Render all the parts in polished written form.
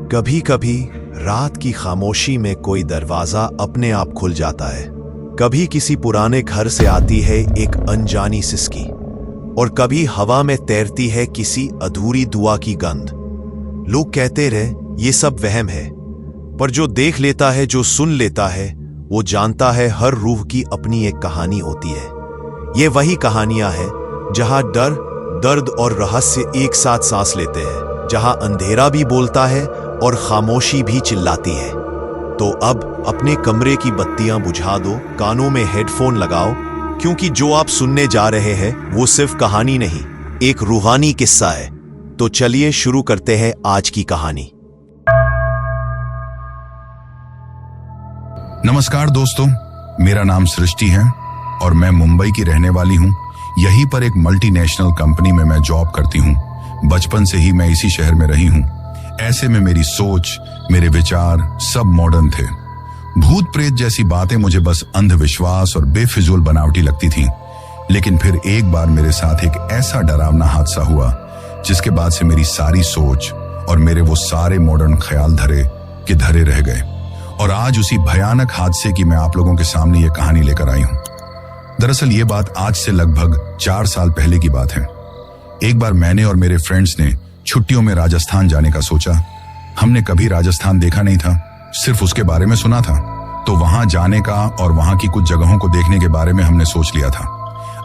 कभी कभी रात की खामोशी में कोई दरवाजा अपने आप खुल जाता है। कभी किसी पुराने घर से आती है एक अनजानी सिसकी, और कभी हवा में तैरती है किसी अधूरी दुआ की गंध। लोग कहते रहे ये सब वहम है, पर जो देख लेता है, जो सुन लेता है, वो जानता है हर रूह की अपनी एक कहानी होती है। ये वही कहानियां हैं जहां डर, दर्द और रहस्य एक साथ सांस लेते हैं, जहां अंधेरा भी बोलता है और खामोशी भी चिल्लाती है। तो अब अपने कमरे की बत्तियां बुझा दो, कानों में हेडफोन लगाओ, क्योंकि जो आप सुनने जा रहे हैं वो सिर्फ कहानी नहीं, एक रूहानी किस्सा है। तो चलिए शुरू करते हैं आज की कहानी। नमस्कार दोस्तों, मेरा नाम सृष्टि है और मैं मुंबई की रहने वाली हूँ। यहीं पर एक मल्टीनेशनल कंपनी में मैं जॉब करती हूँ। बचपन से ही मैं इसी शहर में रही हूँ। ऐसे में मेरी सोच, मेरे विचार सब मॉडर्न थे। भूत प्रेत जैसी बातें मुझे बस अंधविश्वास और बेफिजूल बनावटी लगती थीं। लेकिन फिर एक बार मेरे साथ एक ऐसा डरावना हादसा हुआ जिसके बाद से मेरी सारी सोच और मेरे वो सारे मॉडर्न ख्याल धरे के धरे रह गए। और आज उसी भयानक हादसे की मैं आप लोगों के सामने ये कहानी लेकर आई हूँ। दरअसल ये बात आज से लगभग 4 साल पहले की बात है। एक बार मैंने और मेरे फ्रेंड्स ने छुट्टियों में राजस्थान जाने का सोचा। हमने कभी राजस्थान देखा नहीं था, सिर्फ उसके बारे में सुना था। तो वहां जाने का और वहां की कुछ जगहों को देखने के बारे में हमने सोच लिया था।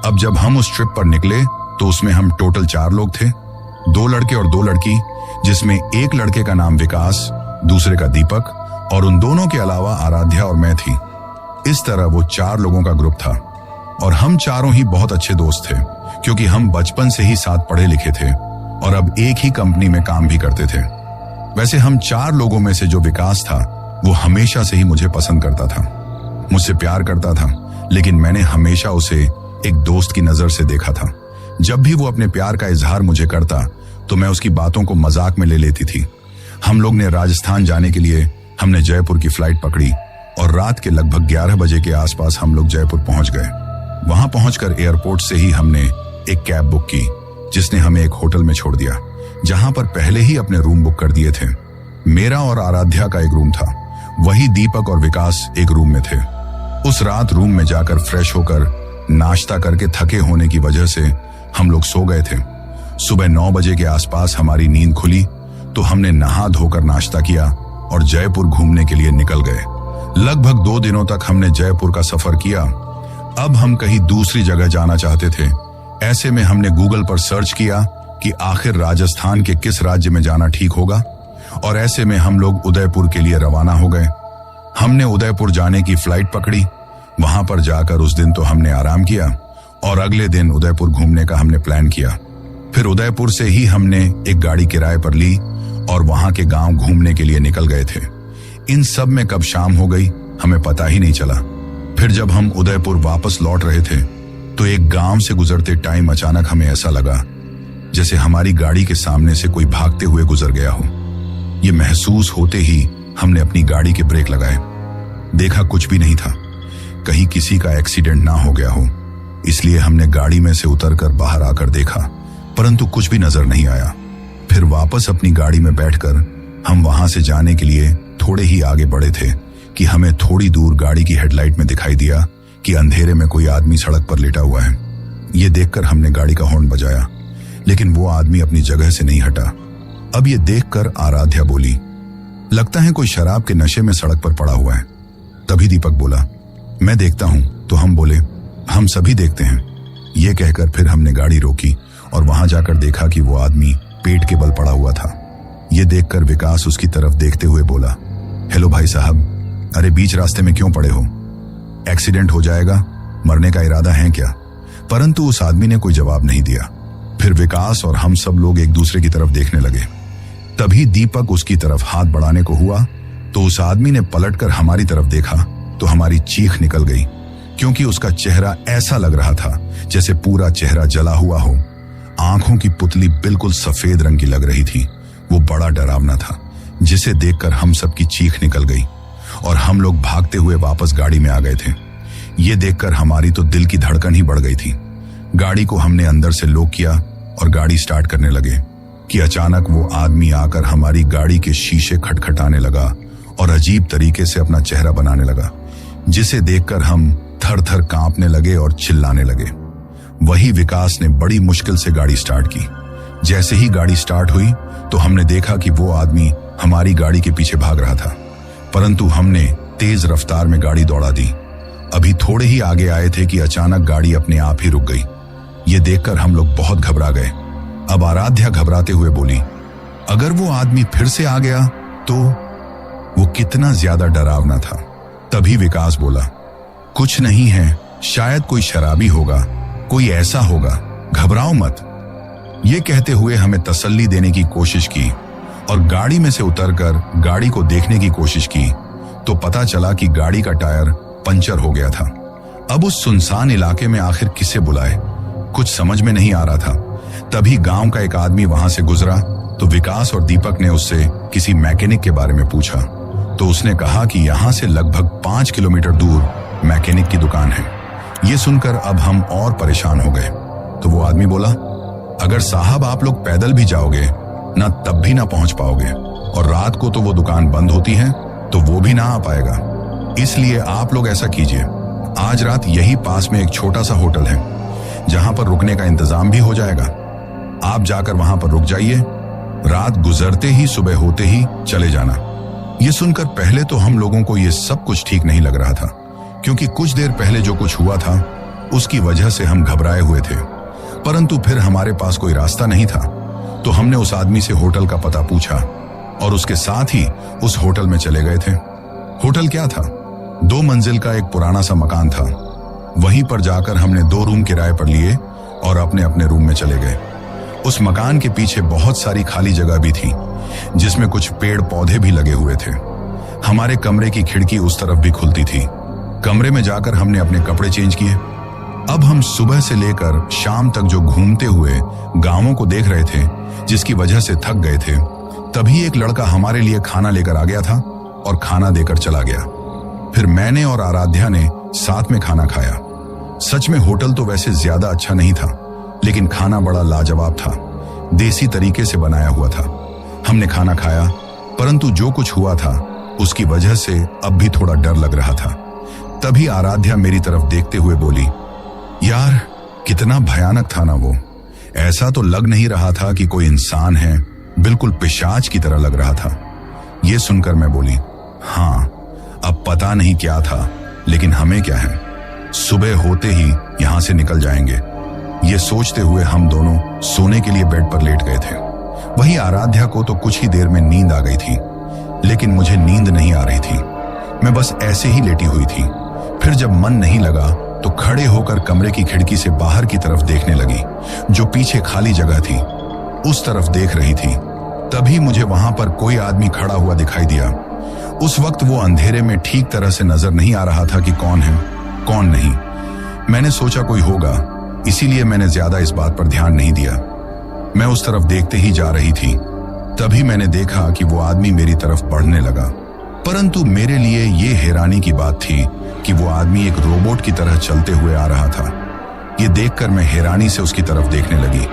अब जब हम उस ट्रिप पर निकले तो उसमें हम टोटल 4 लोग थे, 2 लड़के और 2 लड़की, जिसमें एक लड़के का नाम विकास, दूसरे का दीपक और उन दोनों के अलावा आराध्या और मैं थी। इस तरह वो 4 लोगों का ग्रुप था और हम चारों ही बहुत अच्छे दोस्त थे, क्योंकि हम बचपन से ही साथ पढ़े लिखे थे और अब एक ही कंपनी में काम भी करते थे। वैसे हम 4 लोगों में से जो विकास था वो हमेशा से ही मुझे पसंद करता था, मुझसे प्यार करता था, लेकिन मैंने हमेशा उसे एक दोस्त की नजर से देखा था। जब भी वो अपने प्यार का इजहार मुझे करता तो मैं उसकी बातों को मजाक में ले लेती थी। हम लोग ने राजस्थान जाने के लिए हमने जयपुर की फ्लाइट पकड़ी और रात के लगभग 11 बजे के आसपास हम लोग जयपुर पहुंच गए। वहां पहुंचकर एयरपोर्ट से ही हमने एक कैब बुक की, जिसने हमें एक होटल में छोड़ दिया, जहां पर पहले ही अपने रूम बुक कर दिए थे। मेरा और आराध्या का एक रूम था, वही दीपक और विकास एक रूम में थे। उस रात रूम में जाकर फ्रेश होकर नाश्ता करके थके होने की वजह से हम लोग सो गए थे। सुबह 9 बजे के आसपास हमारी नींद खुली तो हमने नहा धोकर नाश्ता किया और जयपुर घूमने के लिए निकल गए। लगभग 2 दिनों तक हमने जयपुर का सफर किया। अब हम कहीं दूसरी जगह जाना चाहते थे। ऐसे में हमने गूगल पर सर्च किया कि आखिर राजस्थान के किस राज्य में जाना ठीक होगा, और ऐसे में हम लोग उदयपुर के लिए रवाना हो गए। हमने उदयपुर जाने की फ्लाइट पकड़ी। वहां पर जाकर उस दिन तो हमने आराम किया और अगले दिन उदयपुर घूमने का हमने प्लान किया। फिर उदयपुर से ही हमने एक गाड़ी किराए पर ली और वहां के गांव घूमने के लिए निकल गए थे। इन सब में कब शाम हो गई हमें पता ही नहीं चला। फिर जब हम उदयपुर वापस लौट रहे थे तो एक गांव से गुजरते टाइम अचानक हमें ऐसा लगा जैसे हमारी गाड़ी के सामने से कोई भागते हुए गुजर गया हो। ये महसूस होते ही हमने अपनी गाड़ी के ब्रेक लगाए। देखा कुछ भी नहीं था, कहीं किसी का एक्सीडेंट ना हो गया हो। इसलिए हमने गाड़ी में से उतरकर बाहर आकर देखा, परंतु कुछ भी नजर नहीं आया। फिर वापस अपनी गाड़ी में बैठकर हम वहां से जाने के लिए थोड़े ही आगे बढ़े थे कि हमें थोड़ी दूर गाड़ी की हेडलाइट में दिखाई दिया कि अंधेरे में कोई आदमी सड़क पर लेटा हुआ है। ये देखकर हमने गाड़ी का हॉर्न बजाया, लेकिन वो आदमी अपनी जगह से नहीं हटा। अब ये देखकर आराध्या बोली, लगता है कोई शराब के नशे में सड़क पर पड़ा हुआ है। तभी दीपक बोला, मैं देखता हूं। तो हम बोले, हम सभी देखते हैं। ये कहकर फिर हमने गाड़ी रोकी और वहां जाकर देखा कि वो आदमी पेट के बल पड़ा हुआ था। ये देखकर विकास उसकी तरफ देखते हुए बोला, हेलो भाई साहब, अरे बीच रास्ते में क्यों पड़े हो? एक्सीडेंट हो जाएगा, मरने का इरादा है क्या? परंतु उस आदमी ने कोई जवाब नहीं दिया। फिर विकास और हम सब लोग एक दूसरे की तरफ देखने लगे। तभी दीपक उसकी तरफ हाथ बढ़ाने को हुआ तो उस आदमी ने पलटकर हमारी तरफ देखा तो हमारी चीख निकल गई, क्योंकि उसका चेहरा ऐसा लग रहा था जैसे पूरा चेहरा जला हुआ हो। आंखों की पुतली बिल्कुल सफेद रंग की लग रही थी। वो बड़ा डरावना था, जिसे देखकर हम सबकी चीख निकल गई और हम लोग भागते हुए वापस गाड़ी में आ गए थे। ये देखकर हमारी तो दिल की धड़कन ही बढ़ गई थी। गाड़ी को हमने अंदर से लॉक किया और गाड़ी स्टार्ट करने लगे, कि अचानक वो आदमी आकर हमारी गाड़ी के शीशे खटखटाने लगा और अजीब तरीके से अपना चेहरा बनाने लगा, जिसे देखकर हम थर थर कांपने लगे और चिल्लाने लगे। वही विकास ने बड़ी मुश्किल से गाड़ी स्टार्ट की। जैसे ही गाड़ी स्टार्ट हुई तो हमने देखा कि वो आदमी हमारी गाड़ी के पीछे भाग रहा था, परंतु हमने तेज रफ्तार में गाड़ी दौड़ा दी। अभी थोड़े ही आगे आए थे कि अचानक गाड़ी अपने आप ही रुक गई। ये देखकर हम लोग बहुत घबरा गए। अब आराध्या घबराते हुए बोली, अगर वो आदमी फिर से आ गया तो? वो कितना ज्यादा डरावना था। तभी विकास बोला, कुछ नहीं है, शायद कोई शराबी होगा, कोई ऐसा होगा, घबराओ मत। ये कहते हुए हमें तसल्ली देने की कोशिश की और गाड़ी में से उतरकर गाड़ी को देखने की कोशिश की तो पता चला कि गाड़ी का टायर पंचर हो गया था। अब उस सुनसान इलाके में आखिर किसे बुलाए, कुछ समझ में नहीं आ रहा था। तभी गांव का एक आदमी वहां से गुजरा तो विकास और दीपक ने उससे किसी मैकेनिक के बारे में पूछा तो उसने कहा कि यहां से लगभग 5 किलोमीटर दूर मैकेनिक की दुकान है। ये सुनकर अब हम और परेशान हो गए। तो वो आदमी बोला, अगर साहब आप लोग पैदल भी जाओगे ना तब भी ना पहुंच पाओगे, और रात को तो वो दुकान बंद होती है तो वो भी ना आ पाएगा। इसलिए आप लोग ऐसा कीजिए, आज रात यही पास में एक छोटा सा होटल है जहां पर रुकने का इंतजाम भी हो जाएगा। आप जाकर वहां पर रुक जाइए, रात गुजरते ही सुबह होते ही चले जाना। ये सुनकर पहले तो हम लोगों को ये सब कुछ ठीक नहीं लग रहा था, क्योंकि कुछ देर पहले जो कुछ हुआ था उसकी वजह से हम घबराए हुए थे, परंतु फिर हमारे पास कोई रास्ता नहीं था। तो हमने उस आदमी से होटल का पता पूछा और उसके साथ ही उस होटल में चले गए थे। होटल क्या था? 2 मंजिल का एक पुराना सा मकान था। वहीं पर जाकर हमने 2 रूम किराए पर लिए और अपने अपने रूम में चले गए। उस मकान के पीछे बहुत सारी खाली जगह भी थी, जिसमें कुछ पेड़ पौधे भी लगे हुए थे। हमारे कमरे की खिड़की उस तरफ भी खुलती थी। कमरे में जाकर हमने अपने कपड़े चेंज किए। अब हम सुबह से लेकर शाम तक जो घूमते हुए गांवों को देख रहे थे, जिसकी वजह से थक गए थे, तभी एक लड़का हमारे लिए खाना लेकर आ गया था और खाना देकर चला गया। फिर मैंने और आराध्या ने साथ में खाना खाया। सच में होटल तो वैसे ज्यादा अच्छा नहीं था, लेकिन खाना बड़ा लाजवाब था, देसी तरीके से बनाया हुआ था। हमने खाना खाया, परंतु जो कुछ हुआ था उसकी वजह से अब भी थोड़ा डर लग रहा था। तभी आराध्या मेरी तरफ देखते हुए बोली, यार कितना भयानक था ना वो। ऐसा तो लग नहीं रहा था कि कोई इंसान है, बिल्कुल पिशाच की तरह लग रहा था। ये सुनकर मैं बोली, हाँ अब पता नहीं क्या था, लेकिन हमें क्या है, सुबह होते ही यहां से निकल जाएंगे। ये सोचते हुए हम दोनों सोने के लिए बेड पर लेट गए थे। वही आराध्या को तो कुछ ही देर में नींद आ गई थी, लेकिन मुझे नींद नहीं आ रही थी। मैं बस ऐसे ही लेटी हुई थी। फिर जब मन नहीं लगा तो खड़े होकर कमरे की खिड़की से बाहर की तरफ देखने लगी, जो पीछे खाली जगह थी उस तरफ देख रही थी। तभी मुझे वहां पर कोई आदमी खड़ा हुआ दिखाई दिया। उस वक्त वो अंधेरे में ठीक तरह से नजर नहीं आ रहा था कि कौन है कौन नहीं। मैंने सोचा कोई होगा, इसीलिए मैंने ज्यादा इस बात पर ध्यान नहीं दिया। मैं उस तरफ देखते ही जा रही थी। तभी मैंने देखा कि वो आदमी मेरी तरफ बढ़ने लगा, परंतु मेरे लिए ये हैरानी की बात थी कि वो आदमी एक रोबोट की तरह चलते हुए आ रहा था। ये देखकर मैं हैरानी से उसकी तरफ देखने लगी।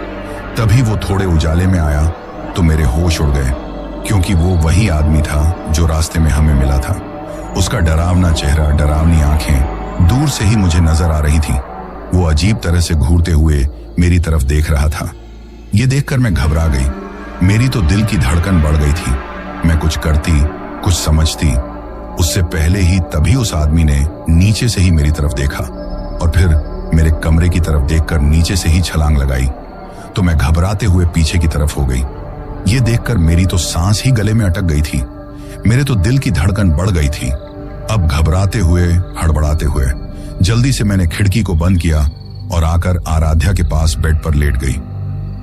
तभी वो थोड़े उजाले में आया तो मेरे होश उड़ गए, क्योंकि वो वही आदमी था जो रास्ते में हमें मिला था। उसका डरावना चेहरा, डरावनी आंखें दूर से ही मुझे नजर आ रही थी। वो अजीब तरह से घूरते हुए मेरी तरफ देख रहा था। ये देखकर मैं घबरा गई। मेरी तो दिल की धड़कन बढ़ गई थी। मैं कुछ करती, कुछ समझती उससे पहले ही तभी उस आदमी ने नीचे से ही मेरी तरफ देखा और फिर मेरे कमरे की तरफ देखकर नीचे से ही छलांग लगाई। तो मैं घबराते हुए पीछे की तरफ हो गई। ये देखकर मेरी तो सांस ही गले में अटक गई थी। मेरे तो दिल की धड़कन बढ़ गई थी। अब घबराते हुए, हड़बड़ाते हुए जल्दी से मैंने खिड़की को बंद किया और आकर आराध्या के पास बेड पर लेट गई।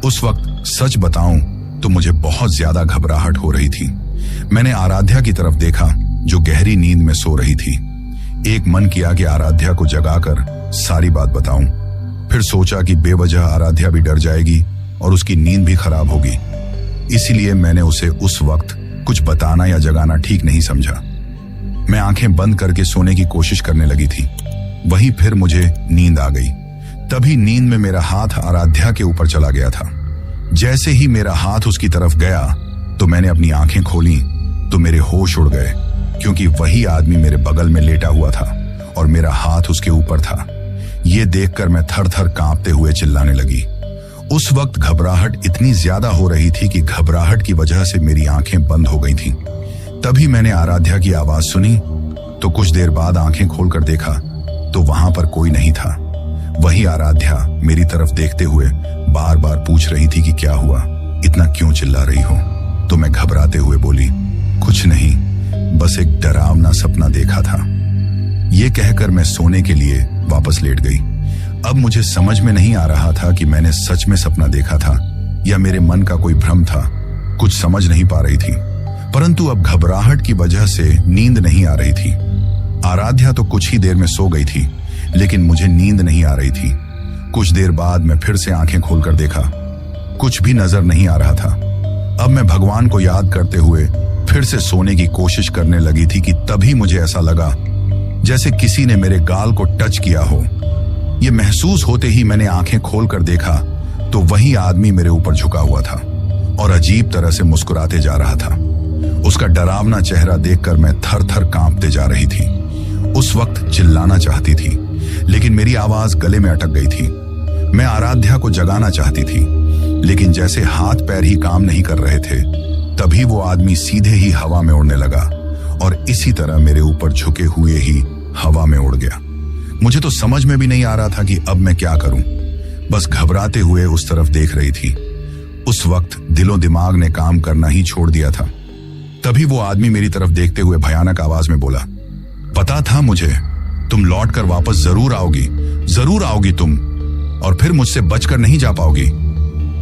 उस वक्त सच बताऊं तो मुझे बहुत ज्यादा घबराहट हो रही थी। मैंने आराध्या की तरफ देखा जो गहरी नींद में सो रही थी। एक मन किया कि आराध्या को जगाकर सारी बात बताऊं। फिर सोचा कि बेवजह आराध्या भी डर जाएगी और उसकी नींद भी खराब होगी, इसीलिए मैंने उसे उस वक्त कुछ बताना या जगाना ठीक नहीं समझा। मैं आंखें बंद करके सोने की कोशिश करने लगी थी। वहीं फिर मुझे नींद आ गई। तभी नींद में मेरा हाथ आराध्या के ऊपर चला गया था। जैसे ही मेरा हाथ उसकी तरफ गया तो मैंने अपनी आंखें खोली तो मेरे होश उड़ गए, क्योंकि वही आदमी मेरे बगल में लेटा हुआ था और मेरा हाथ उसके ऊपर था। ये देखकर मैं थर थर कांपते हुए चिल्लाने लगी। उस वक्त घबराहट इतनी ज्यादा हो रही थी कि घबराहट की वजह से मेरी आंखें बंद हो गई थीं। तभी मैंने आराध्या की आवाज सुनी तो कुछ देर बाद आंखें खोलकर देखा तो वहां पर कोई नहीं था। वही आराध्या मेरी तरफ देखते हुए बार बार पूछ रही थी कि क्या हुआ, इतना क्यों चिल्ला रही हो। तो मैं घबराते हुए बोली, कुछ नहीं, बस एक डरावना सपना देखा था। ये कहकर मैं सोने के लिए वापस लेट गई। अब मुझे समझ में नहीं आ रहा था कि मैंने सच में सपना देखा था या मेरे मन का कोई भ्रम था। कुछ समझ नहीं पा रही थी, परंतु अब घबराहट की वजह से नींद नहीं आ रही थी। आराध्या तो कुछ ही देर में सो गई थी, लेकिन मुझे नींद नहीं आ रही थी। कुछ देर बाद मैं फिर से आंखें खोलकर देखा, कुछ भी नजर नहीं आ रहा था। अब मैं भगवान को याद करते हुए फिर से सोने की कोशिश करने लगी थी कि तभी मुझे ऐसा लगा जैसे किसी ने मेरे गाल को टच किया हो। यह महसूस होते ही मैंने आंखें खोलकर देखा तो वही आदमी मेरे ऊपर झुका हुआ था और अजीब तरह से मुस्कुराते जा रहा था। उसका डरावना चेहरा देखकर मैं थर थर कांपते जा रही थी। उस वक्त चिल्लाना चाहती थी, लेकिन मेरी आवाज गले में अटक गई थी। मैं आराध्या को जगाना चाहती थी, लेकिन जैसे हाथ पैर ही काम नहीं कर रहे थे, तभी वो आदमी सीधे ही हवा में उड़ने लगा और इसी तरह मेरे ऊपर झुके हुए ही हवा में उड़ गया। मुझे तो समझ में भी नहीं आ रहा था कि अब मैं क्या करूं। बस घबराते हुए उस तरफ देख रही थी। उस वक्त दिलो दिमाग ने काम करना ही छोड़ दिया था। तभी वो आदमी मेरी तरफ देखते हुए भयानक आवाज में बोला, पता था मुझे, तुम लौट कर वापस जरूर आओगी तुम, और फिर मुझसे बचकर नहीं जा पाओगी।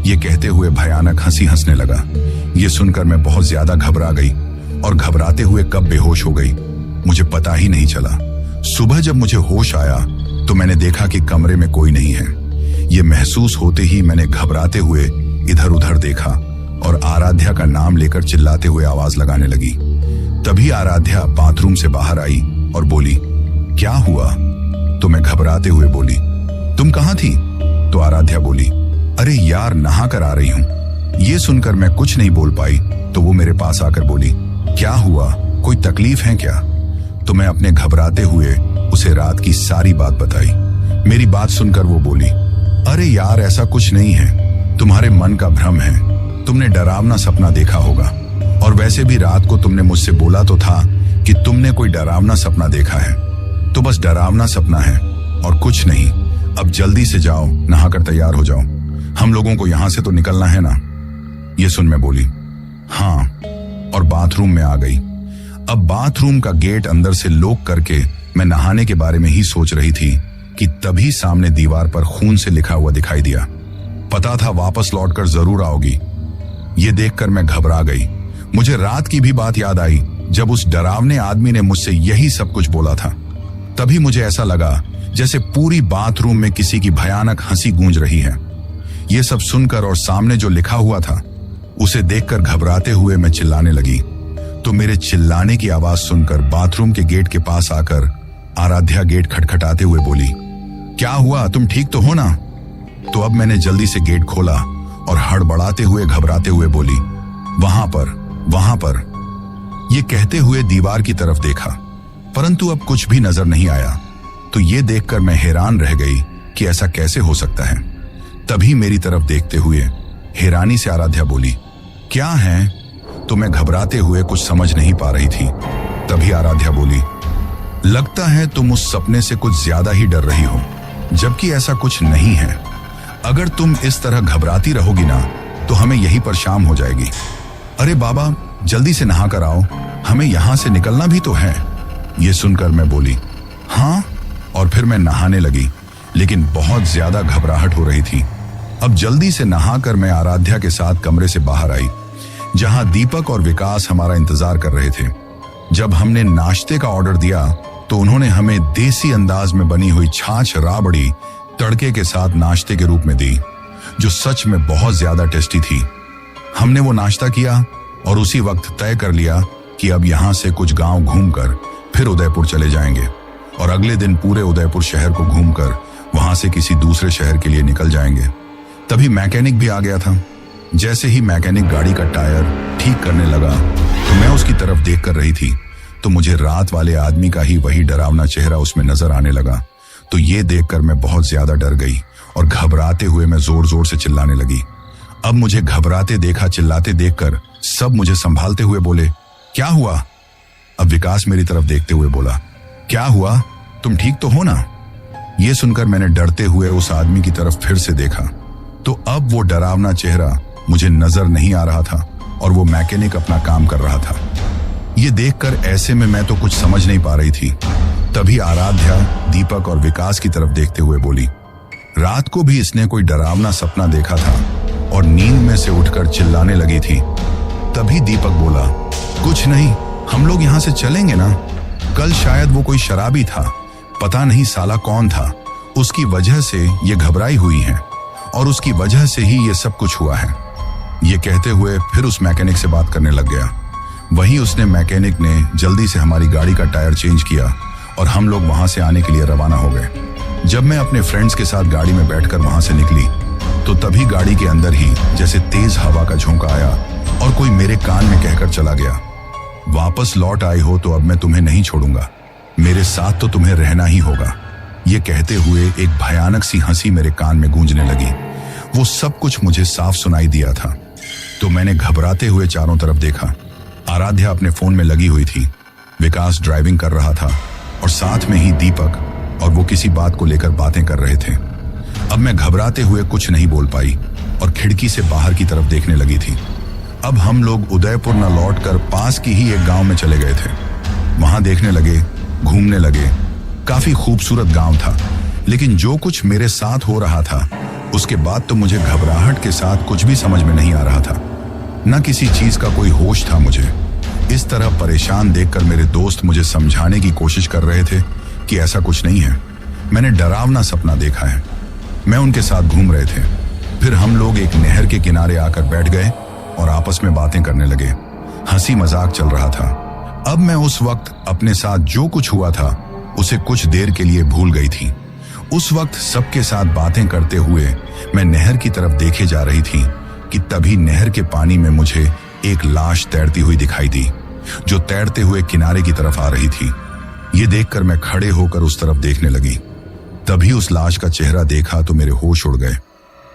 ये कहते हुए भयानक हंसी हंसने लगा। ये सुनकर मैं बहुत ज्यादा घबरा गई और घबराते हुए कब बेहोश हो गई मुझे पता ही नहीं चला। सुबह जब मुझे होश आया तो मैंने देखा कि कमरे में कोई नहीं है। ये महसूस होते ही मैंने घबराते हुए इधर उधर देखा और आराध्या का नाम लेकर चिल्लाते हुए आवाज लगाने लगी। तभी आराध्या बाथरूम से बाहर आई और बोली, क्या हुआ? तो मैं घबराते हुए बोली, तुम कहाँ थी? तो आराध्या बोली, अरे यार, नहा कर आ रही हूं। ये सुनकर मैं कुछ नहीं बोल पाई तो वो मेरे पास आकर बोली, क्या हुआ, कोई तकलीफ है क्या? तो मैं अपने घबराते हुए उसे रात की सारी बात बताई। मेरी बात सुनकर वो बोली, अरे यार, ऐसा कुछ नहीं है, तुम्हारे मन का भ्रम है, तुमने डरावना सपना देखा होगा। और वैसे भी रात को तुमने मुझसे बोला तो था कि तुमने कोई डरावना सपना देखा है, तो बस डरावना सपना है और कुछ नहीं। अब जल्दी से जाओ, नहाकर तैयार हो जाओ, हम लोगों को यहां से तो निकलना है ना। ये सुन मैं बोली, हाँ, और बाथरूम में आ गई। अब बाथरूम का गेट अंदर से लॉक करके मैं नहाने के बारे में ही सोच रही थी कि तभी सामने दीवार पर खून से लिखा हुआ दिखाई दिया। पता था वापस लौटकर जरूर आओगी। ये देखकर मैं घबरा गई। मुझे रात की भी बात याद आई जब उस डरावने आदमी ने मुझसे यही सब कुछ बोला था। तभी मुझे ऐसा लगा जैसे पूरी बाथरूम में किसी की भयानक हंसी गूंज रही है। ये सब सुनकर और सामने जो लिखा हुआ था उसे देखकर घबराते हुए मैं चिल्लाने लगी। तो मेरे चिल्लाने की आवाज सुनकर बाथरूम के गेट के पास आकर आराध्या गेट खटखटाते हुए बोली, क्या हुआ, तुम ठीक तो हो ना? तो अब मैंने जल्दी से गेट खोला और हड़बड़ाते हुए घबराते हुए बोली, वहां पर। ये कहते हुए दीवार की तरफ देखा, परंतु अब कुछ भी नजर नहीं आया। तो ये देखकर मैं हैरान रह गई कि ऐसा कैसे हो सकता है। तभी मेरी तरफ देखते हुए हैरानी से आराध्या बोली, क्या है? तो मैं घबराते हुए कुछ समझ नहीं पा रही थी। तभी आराध्या बोली, लगता है तुम उस सपने से कुछ ज्यादा ही डर रही हो, जबकि ऐसा कुछ नहीं है। अगर तुम इस तरह घबराती रहोगी ना तो हमें यहीं पर शाम हो जाएगी। अरे बाबा, जल्दी से नहा कर आओ, हमें यहां से निकलना भी तो है। ये सुनकर मैं बोली, हाँ, और फिर मैं नहाने लगी, लेकिन बहुत ज्यादा घबराहट हो रही थी। अब जल्दी से नहाकर मैं आराध्या के साथ कमरे से बाहर आई, जहां दीपक और विकास हमारा इंतजार कर रहे थे। जब हमने नाश्ते का ऑर्डर दिया तो उन्होंने हमें देसी अंदाज में बनी हुई छाछ राबड़ी तड़के के साथ नाश्ते के रूप में दी, जो सच में बहुत ज्यादा टेस्टी थी। हमने वो नाश्ता किया और उसी वक्त तय कर लिया कि अब यहां से कुछ गांव घूमकर फिर उदयपुर चले जाएंगे और अगले दिन पूरे उदयपुर शहर को घूमकर वहां से किसी दूसरे शहर के लिए निकल जाएंगे। तभी मैकेनिक भी आ गया था। जैसे ही मैकेनिक गाड़ी का टायर ठीक करने लगा तो मैं उसकी तरफ देख कर रही थी, तो मुझे रात वाले आदमी का ही वही डरावना चेहरा उसमें नजर आने लगा। तो ये देखकर मैं बहुत ज्यादा डर गई और घबराते हुए मैं जोर जोर से चिल्लाने लगी। अब मुझे घबराते देखा, चिल्लाते देखकर सब मुझे संभालते हुए बोले, क्या हुआ? अब विकास मेरी तरफ देखते हुए बोला, क्या हुआ, तुम ठीक तो हो ना? ये सुनकर मैंने डरते हुए उस आदमी की तरफ फिर से देखा, तो अब वो डरावना चेहरा मुझे नजर नहीं आ रहा था और वो मैकेनिक अपना काम कर रहा था। ये देखकर ऐसे में मैं तो कुछ समझ नहीं पा रही थी। तभी आराध्या दीपक और विकास की तरफ देखते हुए बोली, रात को भी इसने कोई डरावना सपना देखा था और नींद में से उठकर चिल्लाने लगी थी। तभी दीपक बोला, कुछ नहीं, हम लोग यहां से चलेंगे ना। कल शायद वो कोई शराबी था, पता नहीं साला कौन था, उसकी वजह से ये घबराई हुई है और उसकी वजह से ही ये सब कुछ हुआ है। ये कहते हुए फिर उस मैकेनिक से बात करने लग गया। वहीं उसने मैकेनिक ने जल्दी से हमारी गाड़ी का टायर चेंज किया और हम लोग वहां से आने के लिए रवाना हो गए। जब मैं अपने फ्रेंड्स के साथ गाड़ी में बैठकर वहां से निकली तो तभी गाड़ी के अंदर ही जैसे तेज हवा का झोंका आया और कोई मेरे कान में कहकर चला गया, वापस लौट आई हो तो अब मैं तुम्हें नहीं छोड़ूंगा, मेरे साथ तो तुम्हें रहना ही होगा। ये कहते हुए एक भयानक सी हंसी मेरे कान में गूंजने लगी। वो सब कुछ मुझे साफ सुनाई दिया था। तो मैंने घबराते हुए चारों तरफ देखा। आराध्या अपने फोन में लगी हुई थी, विकास ड्राइविंग कर रहा था और साथ में ही दीपक, और वो किसी बात को लेकर बातें कर रहे थे। अब मैं घबराते हुए कुछ नहीं बोल पाई और खिड़की से बाहर की तरफ देखने लगी थी। अब हम लोग उदयपुर न लौटकर पास की ही एक गांव में चले गए थे। वहां देखने लगे, घूमने लगे। काफी खूबसूरत गांव था, लेकिन जो कुछ मेरे साथ हो रहा था उसके बाद तो मुझे घबराहट के साथ कुछ भी समझ में नहीं आ रहा था। न किसी चीज का कोई होश था मुझे। इस तरह परेशान देखकर मेरे दोस्त मुझे समझाने की कोशिश कर रहे थे कि ऐसा कुछ नहीं है, मैंने डरावना सपना देखा है। मैं उनके साथ घूम रहे थे। फिर हम लोग एक नहर के किनारे आकर बैठ गए और आपस में बातें करने लगे। हंसी मजाक चल रहा था। अब मैं उस वक्त अपने साथ जो कुछ हुआ था उसे कुछ देर के लिए भूल गई थी। उस वक्त सबके साथ बातें करते हुए मैं नहर की तरफ देखे जा रही थी कि तभी नहर के पानी में मुझे एक लाश तैरती हुई दिखाई दी, जो तैरते हुए किनारे की तरफ आ रही थी। ये देखकर मैं खड़े होकर उस तरफ देखने लगी। तभी उस लाश का चेहरा देखा तो मेरे होश उड़ गए,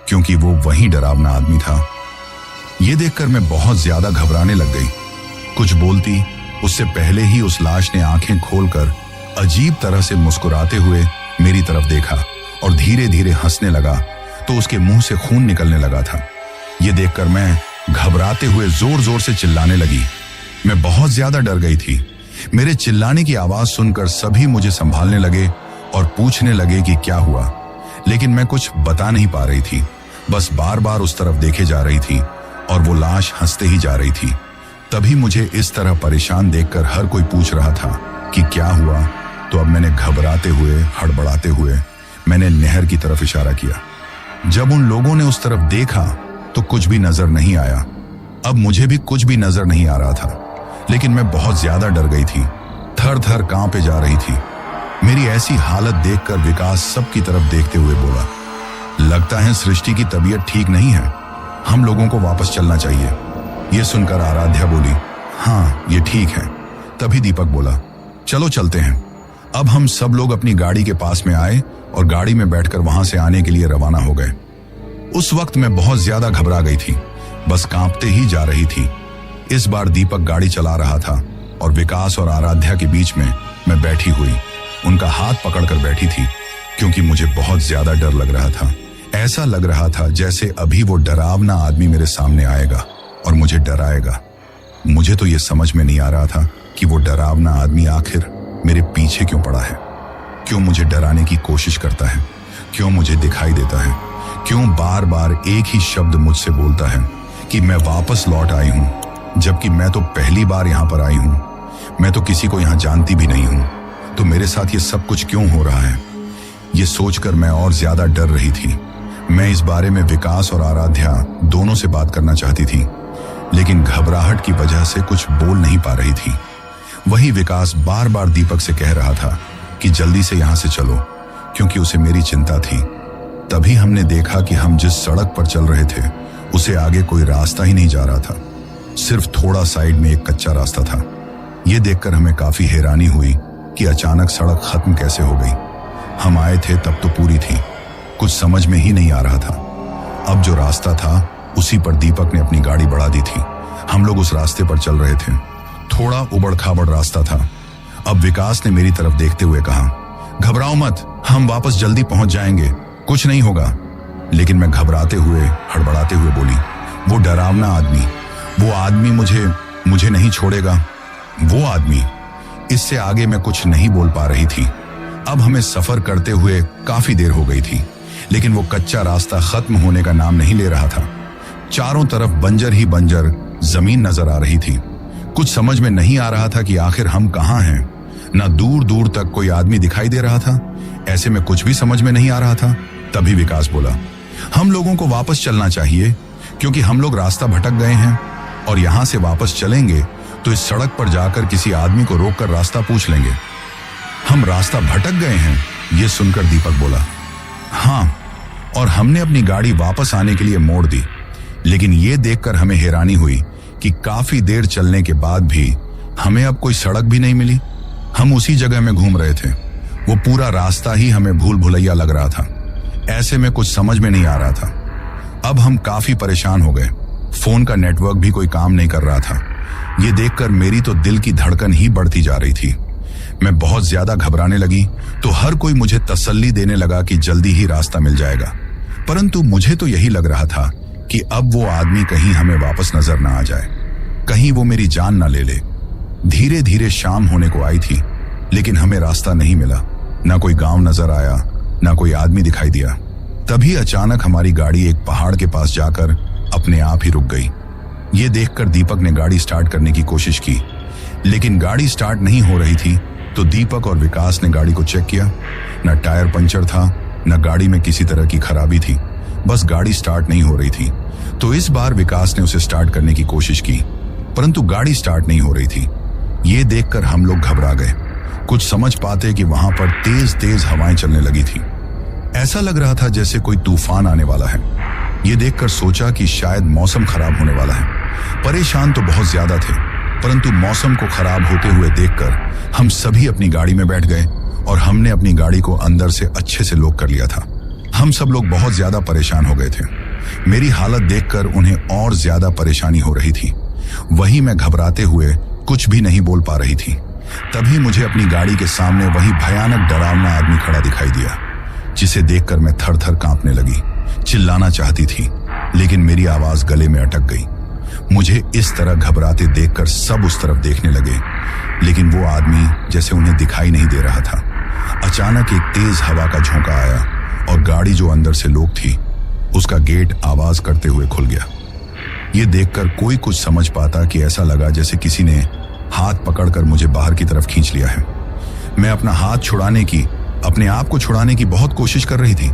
क्योंकि वो वही डरावना आदमी था। ये देखकर मैं बहुत ज्यादा घबराने लग गई। कुछ बोलती उससे पहले ही उस लाश ने आंखें खोलकर अजीब तरह से मुस्कुराते हुए मेरी तरफ देखा और धीरे धीरे हंसने लगा, तो उसके मुंह से खून निकलने लगा था। ये देखकर मैं घबराते हुए जोर जोर से चिल्लाने लगी। मैं बहुत ज्यादा डर गई थी। मेरे चिल्लाने की आवाज सुनकर सभी मुझे संभालने लगे और पूछने लगे कि क्या हुआ, लेकिन मैं कुछ बता नहीं पा रही थी। बस बार बार उस तरफ देखे जा रही थी और वो लाश हंसते ही जा रही थी। तभी मुझे इस तरह परेशान देखकर हर कोई पूछ रहा था कि क्या हुआ, तो अब मैंने घबराते हुए, हड़बड़ाते हुए मैंने नहर की तरफ इशारा किया। जब उन लोगों ने उस तरफ देखा तो कुछ भी नजर नहीं आया। अब मुझे भी कुछ भी नजर नहीं आ रहा था, लेकिन मैं बहुत ज्यादा डर गई थी, थर थर कांपे जा रही थी। मेरी ऐसी हालत देखकर विकास सबकी तरफ देखते हुए बोला, लगता है सृष्टि की तबीयत ठीक नहीं है, हम लोगों को वापस चलना चाहिए। ये सुनकर आराध्या बोली, हाँ ये ठीक है। तभी दीपक बोला, चलो चलते हैं। अब हम सब लोग अपनी गाड़ी के पास में आए और गाड़ी में बैठकर वहां से आने के लिए रवाना हो गए। उस वक्त मैं बहुत ज्यादा घबरा गई थी, बस कांपते ही जा रही थी। इस बार दीपक गाड़ी चला रहा था और विकास और आराध्या के बीच में मैं बैठी हुई उनका हाथ पकड़कर बैठी थी, क्योंकि मुझे बहुत ज्यादा डर लग रहा था। ऐसा लग रहा था जैसे अभी वो डरावना आदमी मेरे सामने आएगा और मुझे डराएगा। मुझे तो ये समझ में नहीं आ रहा था कि वो डरावना आदमी आखिर मेरे पीछे क्यों पड़ा है, क्यों मुझे डराने की कोशिश करता है, क्यों मुझे दिखाई देता है, क्यों बार बार एक ही शब्द मुझसे बोलता है कि मैं वापस लौट आई हूं, जबकि मैं तो पहली बार यहां पर आई हूं। मैं तो किसी को यहां जानती भी नहीं हूं, तो मेरे साथ ये सब कुछ क्यों हो रहा है। ये सोचकर मैं और ज्यादा डर रही थी। मैं इस बारे में विकास और आराध्या दोनों से बात करना चाहती थी, लेकिन घबराहट की वजह से कुछ बोल नहीं पा रही थी। वही विकास बार बार दीपक से कह रहा था कि जल्दी से यहां से चलो, क्योंकि उसे मेरी चिंता थी। तभी हमने देखा कि हम जिस सड़क पर चल रहे थे उसे आगे कोई रास्ता ही नहीं जा रहा था। सिर्फ थोड़ा साइड में एक कच्चा रास्ता था। यह देखकर हमें काफी हैरानी हुई कि अचानक सड़क खत्म कैसे हो गई। हम आए थे तब तो पूरी थी, कुछ समझ में ही नहीं आ रहा था। अब जो रास्ता था उसी पर दीपक ने अपनी गाड़ी बढ़ा दी थी। हम लोग उस रास्ते पर चल रहे थे। थोड़ा उबड़ खाबड़ रास्ता था। अब विकास ने मेरी तरफ देखते हुए कहा, घबराओ मत, हम वापस जल्दी पहुंच जाएंगे, कुछ नहीं होगा। लेकिन मैं घबराते हुए हड़बड़ाते हुए बोली, वो डरावना आदमी, वो आदमी मुझे नहीं छोड़ेगा। वो आदमी। इससे आगे मैं कुछ नहीं बोल पा रही थी। अब हमें सफर करते हुए काफी देर हो गई थी, लेकिन वो कच्चा रास्ता खत्म होने का नाम नहीं ले रहा था। चारों तरफ बंजर ही बंजर जमीन नजर आ रही थी। कुछ समझ में नहीं आ रहा था कि आखिर हम कहाँ हैं। न दूर दूर तक कोई आदमी दिखाई दे रहा था। ऐसे में कुछ भी समझ में नहीं आ रहा था। तभी विकास बोला, हम लोगों को वापस चलना चाहिए, क्योंकि हम लोग रास्ता भटक गए हैं और यहां से वापस चलेंगे तो इस सड़क पर जाकर किसी आदमी को रोककर रास्ता पूछ लेंगे। हम रास्ता भटक गए हैं, यह सुनकर दीपक बोला, हाँ, और हमने अपनी गाड़ी वापस आने के लिए मोड़ दी। लेकिन यह देखकर हमें हैरानी हुई कि काफी देर चलने के बाद भी हमें अब कोई सड़क भी नहीं मिली। हम उसी जगह में घूम रहे थे। वो पूरा रास्ता ही हमें भूल भुलैया लग रहा था। ऐसे में कुछ समझ में नहीं आ रहा था। अब हम काफी परेशान हो गए। फोन का नेटवर्क भी कोई काम नहीं कर रहा था। ये देखकर मेरी तो दिल की धड़कन ही बढ़ती जा रही थी। मैं बहुत ज्यादा घबराने लगी तो हर कोई मुझे तसल्ली देने लगा कि जल्दी ही रास्ता मिल जाएगा। परंतु मुझे तो यही लग रहा था कि अब वो आदमी कहीं हमें वापस नजर ना आ जाए, कहीं वो मेरी जान ना ले ले। धीरे धीरे शाम होने को आई थी, लेकिन हमें रास्ता नहीं मिला। ना कोई गांव नजर आया, ना कोई आदमी दिखाई दिया। तभी अचानक हमारी गाड़ी एक पहाड़ के पास जाकर अपने आप ही रुक गई। ये देखकर दीपक ने गाड़ी स्टार्ट करने की कोशिश की, लेकिन गाड़ी स्टार्ट नहीं हो रही थी। तो दीपक और विकास ने गाड़ी को चेक किया। न टायर पंचर था, न गाड़ी में किसी तरह की खराबी थी, बस गाड़ी स्टार्ट नहीं हो रही थी। तो इस बार विकास ने उसे स्टार्ट करने की कोशिश की, परंतु गाड़ी स्टार्ट नहीं हो रही थी। ये देखकर हम लोग घबरा गए। कुछ समझ पाते कि वहां पर तेज तेज हवाएं चलने लगी थी। ऐसा लग रहा था जैसे कोई तूफान आने वाला है। ये देखकर सोचा कि शायद मौसम खराब होने वाला है। परेशान तो बहुत ज्यादा थे, परंतु मौसम को खराब होते हुए देखकर हम सभी अपनी गाड़ी में बैठ गए और हमने अपनी गाड़ी को अंदर से अच्छे से लॉक कर लिया था। हम सब लोग बहुत ज्यादा परेशान हो गए थे। मेरी हालत देखकर उन्हें और ज्यादा परेशानी हो रही थी। वही मैं घबराते हुए कुछ भी नहीं बोल पा रही थी। तभी मुझे अपनी गाड़ी के सामने वही भयानक डरावना आदमी खड़ा दिखाई दिया, जिसे देखकर मैं थर थर कांपने लगी। चिल्लाना चाहती थी, लेकिन मेरी आवाज गले में अटक गई। मुझे इस तरह घबराते देखकर सब उस तरफ देखने लगे, लेकिन वो आदमी जैसे उन्हें दिखाई नहीं दे रहा था। अचानक एक तेज हवा का झोंका आया और गाड़ी जो अंदर से लॉक थी, उसका गेट आवाज करते हुए खुल गया। ये देखकर कोई कुछ समझ पाता कि ऐसा लगा जैसे किसी ने हाथ पकड़कर मुझे बाहर की तरफ खींच लिया है। मैं अपना हाथ छुड़ाने की, अपने आप को छुड़ाने की बहुत कोशिश कर रही थी।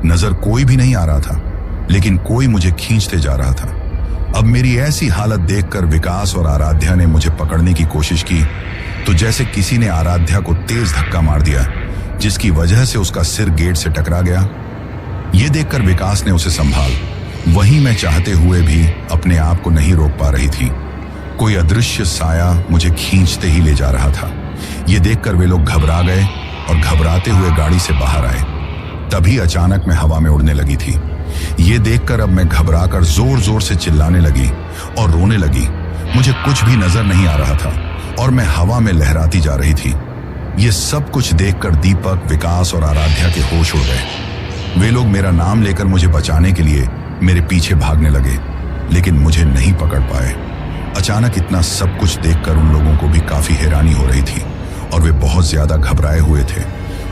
नजर कोई भी नहीं आ रहा था, लेकिन कोई मुझे खींचते जा रहा था। अब मेरी ऐसी हालत देखकर विकास और आराध्या ने मुझे पकड़ने की कोशिश की, तो जैसे किसी ने आराध्या को तेज धक्का मार दिया, जिसकी वजह से उसका सिर गेट से टकरा गया। यह देखकर विकास ने उसे संभाल। वहीं मैं चाहते हुए भी अपने आप को नहीं रोक पा रही थी। कोई अदृश्य साया मुझे खींचते ही ले जा रहा था। यह देखकर वे लोग घबरा गए और घबराते हुए गाड़ी से बाहर आए। तभी अचानक मैं हवा में उड़ने लगी थी। ये देखकर अब मैं घबराकर जोर जोर से चिल्लाने लगी और रोने लगी। मुझे कुछ भी नजर नहीं आ रहा था और मैं हवा में लहराती जा रही थी। ये सब कुछ देखकर दीपक, विकास और आराध्या के होश उड़ गए। वे लोग मेरा नाम लेकर मुझे बचाने के लिए मेरे पीछे भागने लगे, लेकिन मुझे नहीं पकड़ पाए। अचानक इतना सब कुछ देखकर उन लोगों को भी काफी हैरानी हो रही थी और वे बहुत ज्यादा घबराए हुए थे।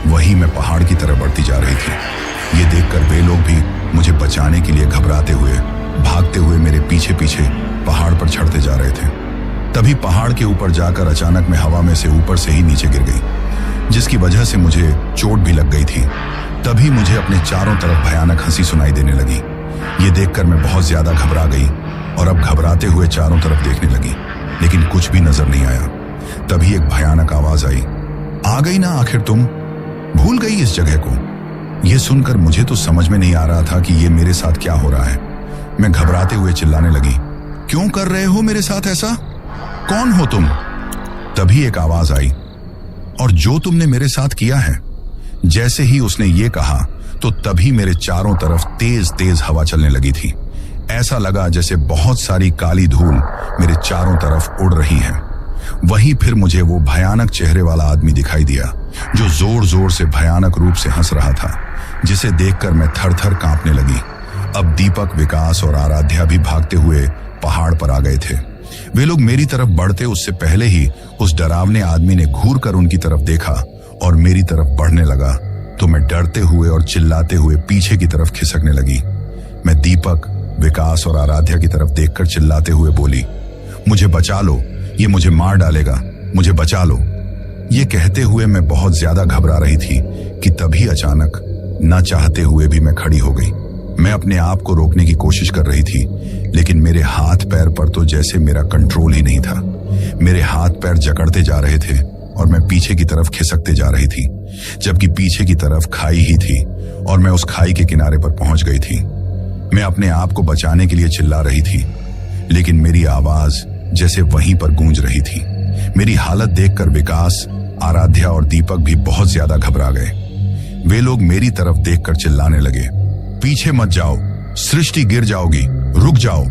वहीं मैं पहाड़ की तरफ बढ़ती जा रही थी। ये देखकर वे लोग भी मुझे बचाने के लिए घबराते हुए, भागते हुए मेरे पीछे पीछे पहाड़ पर चढ़ते जा रहे थे। तभी पहाड़ के ऊपर जाकर अचानक मैं हवा में से ऊपर से ही नीचे गिर गई, जिसकी वजह से मुझे चोट भी लग गई थी। तभी मुझे अपने चारों तरफ भयानक हंसी सुनाई देने लगी। ये देखकर मैं बहुत ज्यादा घबरा गई और अब घबराते हुए चारों तरफ देखने लगी, लेकिन कुछ भी नजर नहीं आया। तभी एक भयानक आवाज आई, आ गई ना आखिर तुम, भूल गई इस जगह को। यह सुनकर मुझे तो समझ में नहीं आ रहा था कि ये मेरे साथ क्या हो रहा है। मैं घबराते हुए चिल्लाने लगी, क्यों कर रहे हो मेरे साथ ऐसा? कौन हो तुम? तभी एक आवाज आई, और जो तुमने मेरे साथ किया है। जैसे ही उसने ये कहा तो तभी मेरे चारों तरफ तेज तेज हवा चलने लगी थी। ऐसा लगा जैसे बहुत सारी काली धूल मेरे चारों तरफ उड़ रही है। वहीं फिर मुझे वो भयानक चेहरे वाला आदमी दिखाई दिया जो जोर जोर से भयानक रूप से हंस रहा था, जिसे देखकर मैं थर थर कांपने लगी। अब दीपक, विकास और आराध्या भी भागते हुए पहाड़ पर आ गए थे। वे लोग मेरी तरफ बढ़ते उससे पहले ही उस डरावने आदमी ने घूर कर उनकी तरफ देखा और मेरी तरफ बढ़ने लगा, तो मैं डरते हुए और चिल्लाते हुए पीछे की तरफ खिसकने लगी। मैं दीपक, विकास और आराध्या की तरफ देखकर चिल्लाते हुए बोली, मुझे बचा लो, ये मुझे मार डालेगा, मुझे बचा लो। ये कहते हुए मैं बहुत ज्यादा घबरा रही थी कि तभी अचानक, न चाहते हुए भी मैं खड़ी हो गई। मैं अपने आप को रोकने की कोशिश कर रही थी, लेकिन मेरे हाथ पैर पर तो जैसे मेरा कंट्रोल ही नहीं था। मेरे हाथ पैर जकड़ते जा रहे थे और मैं पीछे की तरफ खिसकते जा रही थी, जबकि पीछे की तरफ खाई ही थी और मैं उस खाई के किनारे पर पहुंच गई थी। मैं अपने आप को बचाने के लिए चिल्ला रही थी, लेकिन मेरी आवाज जैसे वहीं पर गूंज रही थी। मेरी हालत देखकर विकास, आराध्या और दीपक भी बहुत ज्यादा घबरा गए। वे लोग मेरी तरफ देखकर चिल्लाने लगे, पीछे मत जाओ, सृष्टि गिर जाओगी, रुक जाओ।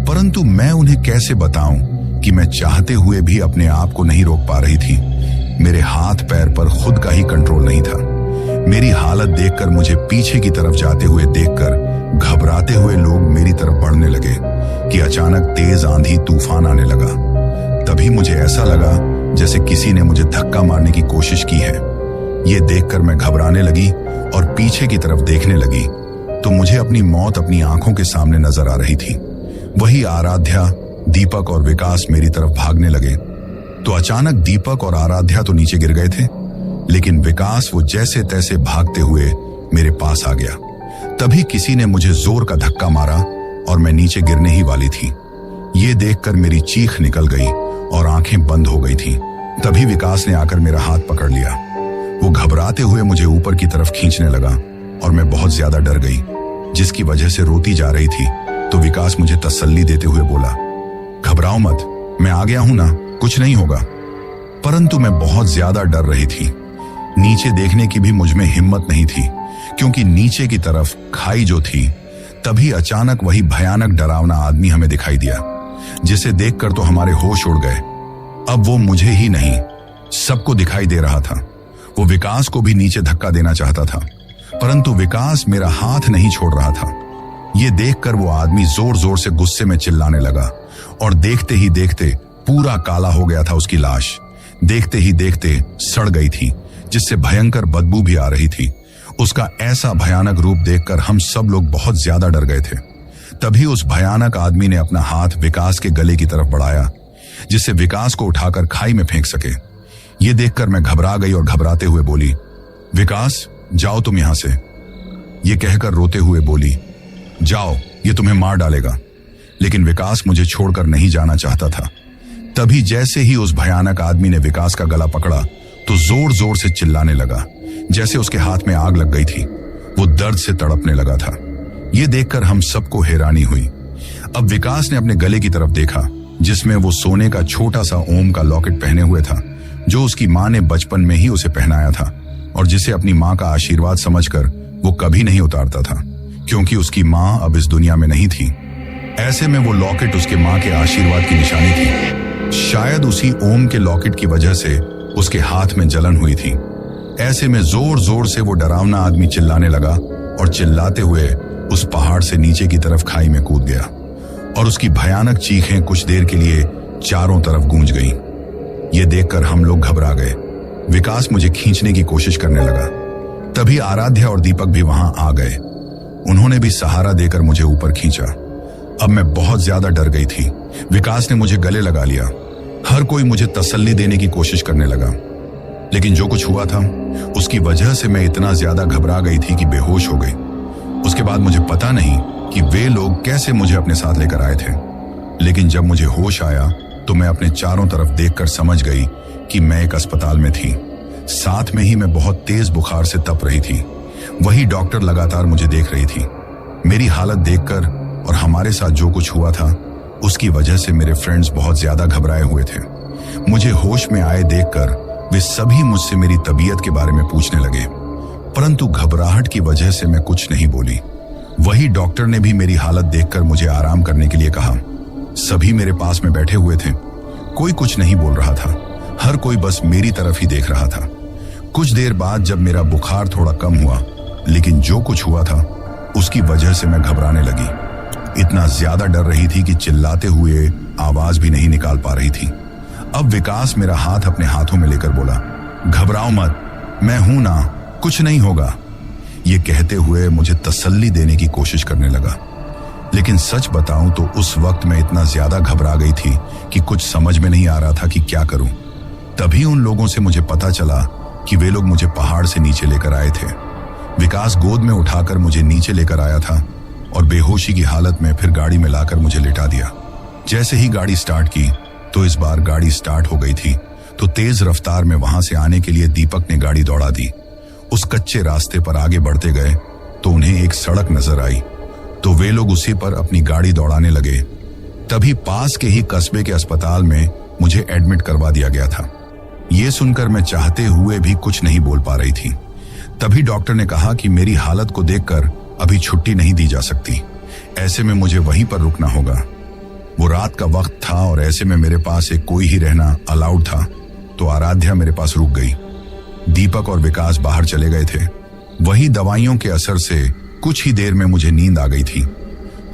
परंतु मैं उन्हें कैसे बताऊं कि मैं चाहते हुए भी अपने आप को नहीं रोक पा रही थी। मेरे हाथ पैर पर खुद का ही कंट्रोल नहीं था। मेरी हालत देखकर मुझे पीछे की तरफ जाते हुए देखकर घबराते हुए लोग मेरी तरफ बढ़ने लगे कि अचानक तेज आंधी तूफान आने लगा। तभी मुझे ऐसा लगा जैसे किसी ने मुझे धक्का मारने की कोशिश की है। ये देखकर मैं घबराने लगी और पीछे की तरफ देखने लगी तो मुझे अपनी मौत अपनी आंखों के सामने नजर आ रही थी। वही आराध्या, दीपक और विकास मेरी तरफ भागने लगे तो अचानक दीपक और आराध्या तो नीचे गिर गए थे, लेकिन विकास वो जैसे तैसे भागते हुए मेरे पास आ गया। तभी किसी ने मुझे जोर का धक्का मारा और मैं नीचे गिरने ही वाली थी। ये देखकर मेरी चीख निकल गई और आंखें बंद हो गई थी। तभी विकास ने आकर मेरा हाथ पकड़ लिया। वो घबराते हुए मुझे ऊपर की तरफ खींचने लगा और मैं बहुत ज्यादा डर गई, जिसकी वजह से रोती जा रही थी। तो विकास मुझे तसल्ली देते हुए बोला, घबराओ मत, मैं आ गया हूं ना, कुछ नहीं होगा। परंतु मैं बहुत ज्यादा डर रही थी। नीचे देखने की भी मुझमें हिम्मत नहीं थी, क्योंकि नीचे की तरफ खाई जो थी। तभी अचानक वही भयानक डरावना आदमी हमें दिखाई दिया, जिसे देखकर तो हमारे होश उड़ गए। अब वो मुझे ही नहीं, सबको दिखाई दे रहा था। वो विकास को भी नीचे धक्का देना चाहता था, परंतु विकास मेरा हाथ नहीं छोड़ रहा था। ये देखकर वो आदमी जोर जोर से गुस्से में चिल्लाने लगा और देखते ही देखते पूरा काला हो गया था उसकी लाश। देखते ही देखते सड़ गई थी, जिससे भयंकर बदबू भी आ रही थी। उसका ऐसा भयानक रूप देखकर हम सब लोग बहुत ज्यादा डर गए थे। तभी उस भयानक आदमी ने अपना हाथ विकास के गले की तरफ बढ़ाया, जिससे विकास को उठाकर खाई में फेंक सके। ये देखकर मैं घबरा गई और घबराते हुए बोली, विकास जाओ तुम यहां से। ये कहकर रोते हुए बोली, जाओ, ये तुम्हें मार डालेगा। लेकिन विकास मुझे छोड़कर नहीं जाना चाहता था। तभी जैसे ही उस भयानक आदमी ने विकास का गला पकड़ा तो जोर जोर से चिल्लाने लगा, जैसे उसके हाथ में आग लग गई थी। वो दर्द से तड़पने लगा था। ये देखकर हम सबको हैरानी हुई। अब विकास ने अपने गले की तरफ देखा, जिसमें वो सोने का छोटा सा ओम का लॉकेट पहने हुए था, जो उसकी माँ ने बचपन में ही उसे पहनाया था और जिसे अपनी माँ का आशीर्वाद समझकर वो कभी नहीं उतारता था, क्योंकि उसकी माँ अब इस दुनिया में नहीं थी। ऐसे में वो लॉकेट उसके माँ के आशीर्वाद की निशानी थी। शायद उसी ओम के लॉकेट की वजह से उसके हाथ में जलन हुई थी। ऐसे में जोर जोर से वो डरावना आदमी चिल्लाने लगा और चिल्लाते हुए उस पहाड़ से नीचे की तरफ खाई में कूद गया और उसकी भयानक चीखें कुछ देर के लिए चारों तरफ गूंज गईं। ये देखकर हम लोग घबरा गए। विकास मुझे खींचने की कोशिश करने लगा। तभी आराध्या और दीपक भी वहां आ गए। उन्होंने भी सहारा देकर मुझे ऊपर खींचा। अब मैं बहुत ज्यादा डर गई थी। विकास ने मुझे गले लगा लिया। हर कोई मुझे तसल्ली देने की कोशिश करने लगा, लेकिन जो कुछ हुआ था उसकी वजह से मैं इतना ज्यादा घबरा गई थी कि बेहोश हो गई। उसके बाद मुझे पता नहीं कि वे लोग कैसे मुझे अपने साथ लेकर आए थे, लेकिन जब मुझे होश आया तो मैं अपने चारों तरफ देखकर समझ गई कि मैं एक अस्पताल में थी। साथ में ही मैं बहुत तेज बुखार से तप रही थी। वही डॉक्टर लगातार मुझे देख रही थी। मेरी हालत देखकर और हमारे साथ जो कुछ हुआ था उसकी वजह से मेरे फ्रेंड्स बहुत ज्यादा घबराए हुए थे। मुझे होश में आए देखकर वे सभी मुझसे मेरी तबीयत के बारे में पूछने लगे, परंतु घबराहट की वजह से मैं कुछ नहीं बोली। वही डॉक्टर ने भी मेरी हालत देखकर मुझे आराम करने के लिए कहा। सभी मेरे पास में बैठे हुए थे, कोई कुछ नहीं बोल रहा था, हर कोई बस मेरी तरफ ही देख रहा था। कुछ देर बाद जब मेरा बुखार थोड़ा कम हुआ, लेकिन जो कुछ हुआ था उसकी वजह से मैं घबराने लगी। इतना ज्यादा डर रही थी कि चिल्लाते हुए आवाज भी नहीं निकाल पा रही थी। अब विकास मेरा हाथ अपने हाथों में लेकर बोला, घबराओ मत, मैं हूं ना, कुछ नहीं होगा। ये कहते हुए मुझे तसल्ली देने की कोशिश करने लगा, लेकिन सच बताऊं तो उस वक्त मैं इतना ज्यादा घबरा गई थी कि कुछ समझ में नहीं आ रहा था कि क्या करूं। तभी उन लोगों से मुझे पता चला कि वे लोग मुझे पहाड़ से नीचे लेकर आए थे। विकास गोद में उठाकर मुझे नीचे लेकर आया था और बेहोशी की हालत में फिर गाड़ी में लाकर मुझे लिटा दिया। जैसे ही गाड़ी स्टार्ट की तो इस बार गाड़ी स्टार्ट हो गई थी, तो तेज रफ्तार में वहां से आने के लिए दीपक ने गाड़ी दौड़ा दी। उस कच्चे रास्ते पर आगे बढ़ते गए तो उन्हें एक सड़क नजर आई, तो वे लोग उसी पर अपनी गाड़ी दौड़ाने लगे। तभी पास के ही कस्बे के अस्पताल में मुझे एडमिट करवा दिया गया था। ये सुनकर मैं चाहते हुए भी कुछ नहीं बोल पा रही थी। तभी डॉक्टर ने कहा कि मेरी हालत को देखकर अभी छुट्टी नहीं दी जा सकती, ऐसे में मुझे वहीं पर रुकना होगा। वो रात का वक्त था और ऐसे में मेरे पास एक कोई ही रहना अलाउड था, तो आराध्या मेरे पास रुक गई। दीपक और विकास बाहर चले गए थे। वही दवाइयों के असर से कुछ ही देर में मुझे नींद आ गई थी,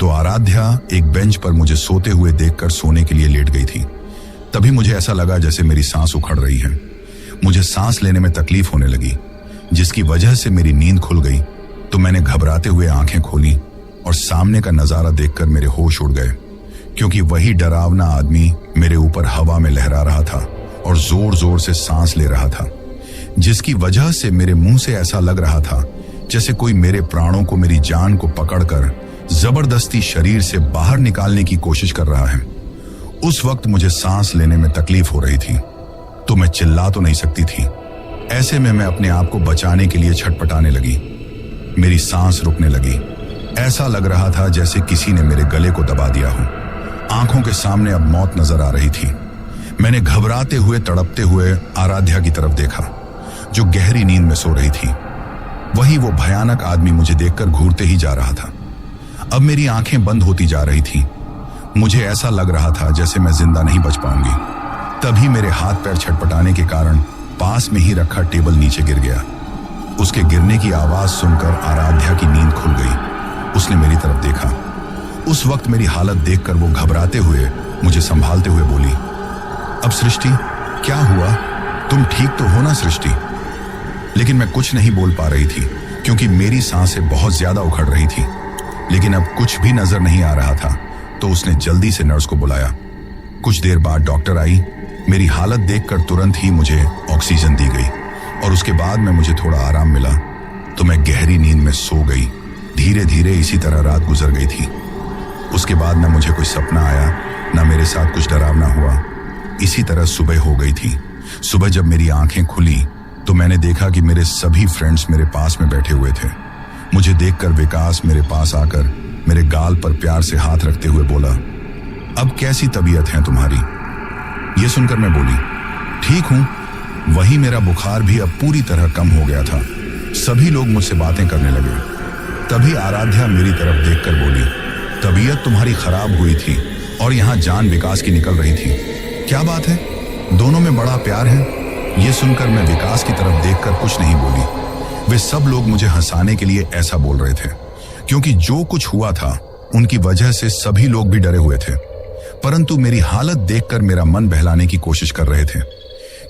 तो आराध्या एक बेंच पर मुझे सोते हुए देखकर सोने के लिए लेट गई थी। तभी मुझे ऐसा लगा जैसे मेरी सांस उखड़ रही है। मुझे सांस लेने में तकलीफ होने लगी, जिसकी वजह से मेरी नींद खुल गई। तो मैंने घबराते हुए आंखें खोली और सामने का नजारा देखकर मेरे होश उड़ गए, क्योंकि वही डरावना आदमी मेरे ऊपर हवा में लहरा रहा था और जोर जोर से सांस ले रहा था, जिसकी वजह से मेरे मुंह से ऐसा लग रहा था जैसे कोई मेरे प्राणों को, मेरी जान को पकड़कर जबरदस्ती शरीर से बाहर निकालने की कोशिश कर रहा है। उस वक्त मुझे सांस लेने में तकलीफ हो रही थी, तो मैं चिल्ला तो नहीं सकती थी। ऐसे में मैं अपने आप को बचाने के लिए छटपटाने लगी। मेरी सांस रुकने लगी। ऐसा लग रहा था जैसे किसी ने मेरे गले को दबा दिया हो। आंखों के सामने अब मौत नजर आ रही थी। मैंने घबराते हुए, तड़पते हुए आराध्या की तरफ देखा, जो गहरी नींद में सो रही थी। वही वो भयानक आदमी मुझे देखकर घूरते ही जा रहा था। अब मेरी आंखें बंद होती जा रही थी। मुझे ऐसा लग रहा था जैसे मैं जिंदा नहीं बच पाऊंगी। तभी मेरे हाथ पैर छटपटाने के कारण पास में ही रखा टेबल नीचे गिर गया। उसके गिरने की आवाज सुनकर आराध्या की नींद खुल गई। उसने मेरी तरफ देखा। उस वक्त मेरी हालत देखकर वो घबराते हुए मुझे संभालते हुए बोली, अब सृष्टि क्या हुआ? तुम ठीक तो हो ना सृष्टि? लेकिन मैं कुछ नहीं बोल पा रही थी, क्योंकि मेरी सांसें बहुत ज्यादा उखड़ रही थी। लेकिन अब कुछ भी नजर नहीं आ रहा था, तो उसने जल्दी से नर्स को बुलाया। कुछ देर बाद डॉक्टर आई। मेरी हालत देखकर तुरंत ही मुझे ऑक्सीजन दी गई और उसके बाद में मुझे थोड़ा आराम मिला, तो मैं गहरी नींद में सो गई। धीरे धीरे इसी तरह रात गुजर गई थी। उसके बाद न मुझे कोई सपना आया, न मेरे साथ कुछ डरावना हुआ। इसी तरह सुबह हो गई थी। सुबह जब मेरी आंखें खुली तो मैंने देखा कि मेरे सभी फ्रेंड्स मेरे पास में बैठे हुए थे। मुझे देखकर विकास मेरे पास आकर मेरे गाल पर प्यार से हाथ रखते हुए बोला, अब कैसी तबीयत है तुम्हारी? ये सुनकर मैं बोली, ठीक हूं। वही मेरा बुखार भी अब पूरी तरह कम हो गया था। सभी लोग मुझसे बातें करने लगे। तभी आराध्या मेरी तरफ देखकर बोली, तबीयत तुम्हारी खराब हुई थी और यहाँ जान विकास की निकल रही थी, क्या बात है? दोनों में बड़ा प्यार है। ये सुनकर मैं विकास की तरफ देखकर कुछ नहीं बोली। वे सब लोग मुझे हंसाने के लिए ऐसा बोल रहे थे, क्योंकि जो कुछ हुआ था उनकी वजह से सभी लोग भी डरे हुए थे। परंतु मेरी हालत देखकर मेरा मन बहलाने की कोशिश कर रहे थे,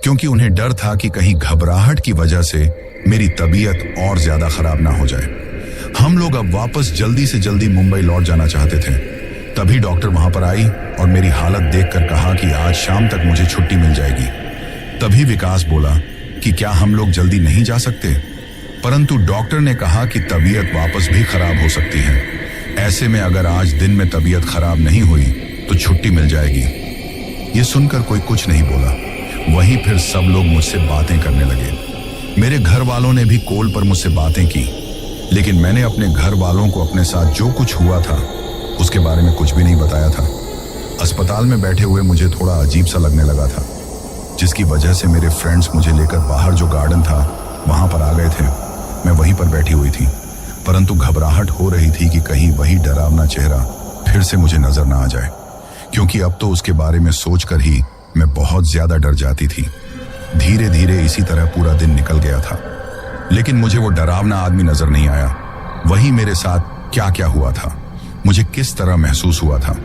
क्योंकि उन्हें डर था कि कहीं घबराहट की वजह से मेरी तबीयत और ज्यादा खराब ना हो जाए। हम लोग अब वापस जल्दी से जल्दी मुंबई लौट जाना चाहते थे। तभी डॉक्टर वहां पर आई और मेरी हालत देखकर कहा कि आज शाम तक मुझे छुट्टी मिल जाएगी। तभी विकास बोला कि क्या हम लोग जल्दी नहीं जा सकते? परंतु डॉक्टर ने कहा कि तबीयत वापस भी खराब हो सकती है। ऐसे में अगर आज दिन में तबीयत खराब नहीं हुई तो छुट्टी मिल जाएगी। ये सुनकर कोई कुछ नहीं बोला। वहीं फिर सब लोग मुझसे बातें करने लगे। मेरे घर वालों ने भी कॉल पर मुझसे बातें की, लेकिन मैंने अपने घर वालों को अपने साथ जो कुछ हुआ था उसके बारे में कुछ भी नहीं बताया था। अस्पताल में बैठे हुए मुझे थोड़ा अजीब सा लगने लगा था, जिसकी वजह से मेरे फ्रेंड्स मुझे लेकर बाहर जो गार्डन था वहां पर आ गए थे। मैं वहीं पर बैठी हुई थी, परंतु घबराहट हो रही थी कि कहीं वही डरावना चेहरा फिर से मुझे नजर ना आ जाए, क्योंकि अब तो उसके बारे में सोचकर ही मैं बहुत ज्यादा डर जाती थी। धीरे धीरे इसी तरह पूरा दिन निकल गया था, लेकिन मुझे वो डरावना आदमी नजर नहीं आया। वही मेरे साथ क्या क्या हुआ था, मुझे किस तरह महसूस हुआ था,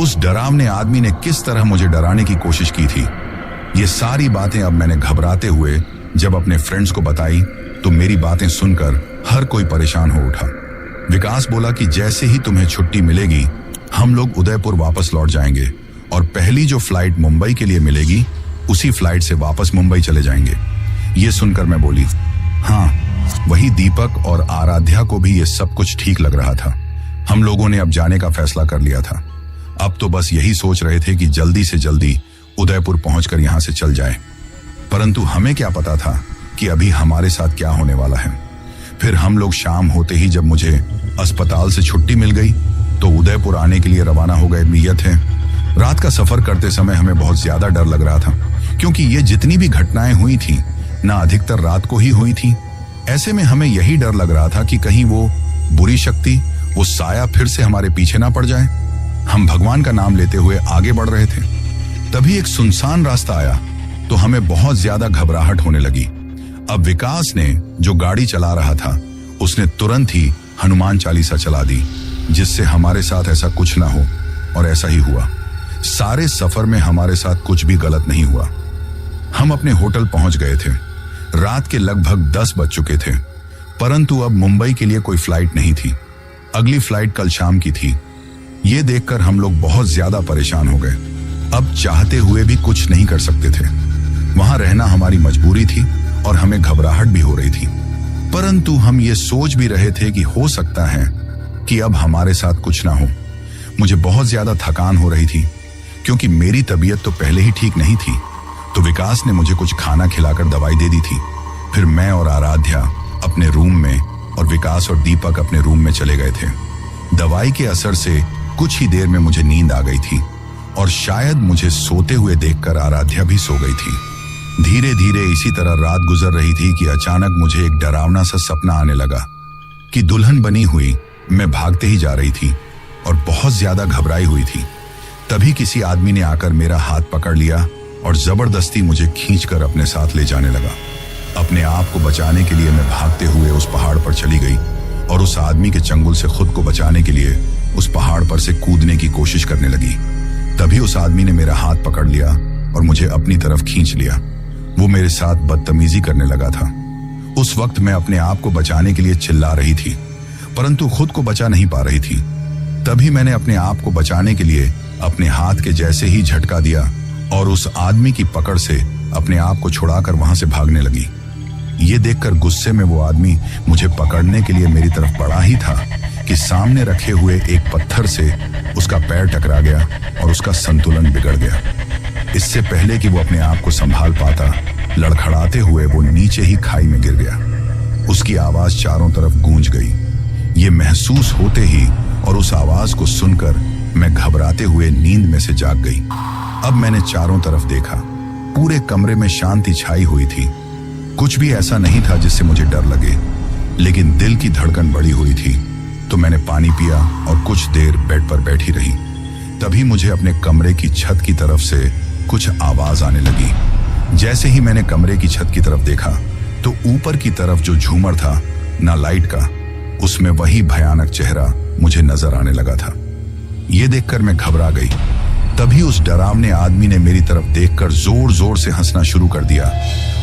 उस डरावने आदमी ने किस तरह मुझे डराने की कोशिश की थी, ये सारी बातें अब मैंने घबराते हुए जब अपने फ्रेंड्स को बताई तो मेरी बातें सुनकर हर कोई परेशान हो उठा। विकास बोला कि जैसे ही तुम्हें छुट्टी मिलेगी हम लोग उदयपुर वापस लौट जाएंगे और पहली जो फ्लाइट मुंबई के लिए मिलेगी उसी फ्लाइट से वापस मुंबई चले जाएंगे। ये सुनकर मैं बोली, हाँ, वही दीपक और आराध्या को भी ये सब कुछ ठीक लग रहा था। हम लोगों ने अब जाने का फैसला कर लिया था। अब तो बस यही सोच रहे थे कि जल्दी से जल्दी उदयपुर पहुंचकर यहां से चल जाए, परंतु हमें क्या पता था कि अभी हमारे साथ क्या होने वाला है। फिर हम लोग शाम होते ही जब मुझे अस्पताल से छुट्टी मिल गई तो उदयपुर आने के लिए रवाना हो गए नियत है। रात का सफर करते समय हमें बहुत ज्यादा डर लग रहा था, क्योंकि ये जितनी भी घटनाएं हुई थी ना अधिकतर रात को ही हुई थी। ऐसे में हमें यही डर लग रहा था कि कहीं वो बुरी शक्ति, वो साया फिर से हमारे पीछे ना पड़ जाए। हम भगवान का नाम लेते हुए आगे बढ़ रहे थे, तभी एक सुनसान रास्ता आया तो हमें बहुत ज्यादा घबराहट होने लगी। अब विकास ने जो गाड़ी चला रहा था उसने तुरंत ही हनुमान चालीसा चला दी, जिससे हमारे साथ ऐसा कुछ ना हो, और ऐसा ही हुआ। सारे सफर में हमारे साथ कुछ भी गलत नहीं हुआ। हम अपने होटल पहुंच गए थे। रात के लगभग 10 बज चुके थे, परंतु अब मुंबई के लिए कोई फ्लाइट नहीं थी। अगली फ्लाइट कल शाम की थी। ये देखकर हम लोग बहुत ज्यादा परेशान हो गए। अब चाहते हुए भी कुछ नहीं कर सकते थे। वहां रहना हमारी मजबूरी थी और हमें घबराहट भी हो रही थी, परंतु हम ये सोच भी रहे थे कि हो सकता है कि अब हमारे साथ कुछ ना हो। मुझे बहुत ज्यादा थकान हो रही थी, क्योंकि मेरी तबीयत तो पहले ही ठीक नहीं थी। तो विकास ने मुझे कुछ खाना खिलाकर दवाई दे दी थी। फिर मैं और आराध्या अपने रूम में और विकास और दीपक अपने रूम में चले गए थे। दवाई के असर से कुछ ही देर में मुझे नींद आ गई थी और शायद मुझे सोते हुए देखकर आराध्या भी सो गई थी। धीरे धीरे इसी तरह रात गुजर रही थी कि अचानक मुझे एक डरावना सा सपना आने लगा कि दुल्हन बनी हुई मैं भागते ही जा रही थी और बहुत ज्यादा घबराई हुई थी। तभी किसी आदमी ने आकर मेरा हाथ पकड़ लिया और जबरदस्ती मुझे खींचकर अपने साथ ले जाने लगा। अपने आप को बचाने के लिए मैं भागते हुए उस पहाड़ पर चली गई और उस आदमी के चंगुल से खुद को बचाने के लिए उस पहाड़ पर से कूदने की कोशिश करने लगी। तभी उस आदमी ने मेरा हाथ पकड़ लिया और मुझे अपनी तरफ खींच लिया। वो मेरे साथ बदतमीजी करने लगा था। उस वक्त मैं अपने आप को बचाने के लिए चिल्ला रही थी, परंतु खुद को बचा नहीं पा रही थी। तभी मैंने अपने आप को बचाने के लिए अपने हाथ के जैसे ही झटका दिया और उस आदमी की पकड़ से अपने आप को छुड़ाकर वहां से भागने लगी। ये देखकर गुस्से में वो आदमी मुझे पकड़ने के लिए मेरी तरफ बढ़ा ही था कि सामने रखे हुए एक पत्थर से उसका पैर टकरा गया और उसका संतुलन बिगड़ गया। इससे पहले कि वो अपने आप को संभाल पाता, लड़खड़ाते हुए वो नीचे ही खाई में गिर गया। उसकी आवाज चारों तरफ गूंज गई। ये महसूस होते ही और उस आवाज को सुनकर मैं घबराते हुए नींद में से जाग गई। अब मैंने चारों तरफ देखा। पूरे कमरे में शांति छाई हुई थी। कुछ भी ऐसा नहीं था जिससे मुझे डर लगे, लेकिन दिल की धड़कन बढ़ी हुई थी। तो मैंने पानी पिया और कुछ देर बेड पर बैठी रही। तभी मुझे अपने कमरे की छत की तरफ से कुछ आवाज आने लगी। जैसे ही मैंने कमरे की छत की तरफ देखा तो ऊपर की तरफ जो झूमर था ना लाइट का, उसमें वही भयानक चेहरा मुझे नजर आने लगा था। ये देखकर मैं घबरा गई। तभी उस डरावने आदमी ने मेरी तरफ देखकर जोर जोर से हंसना शुरू कर दिया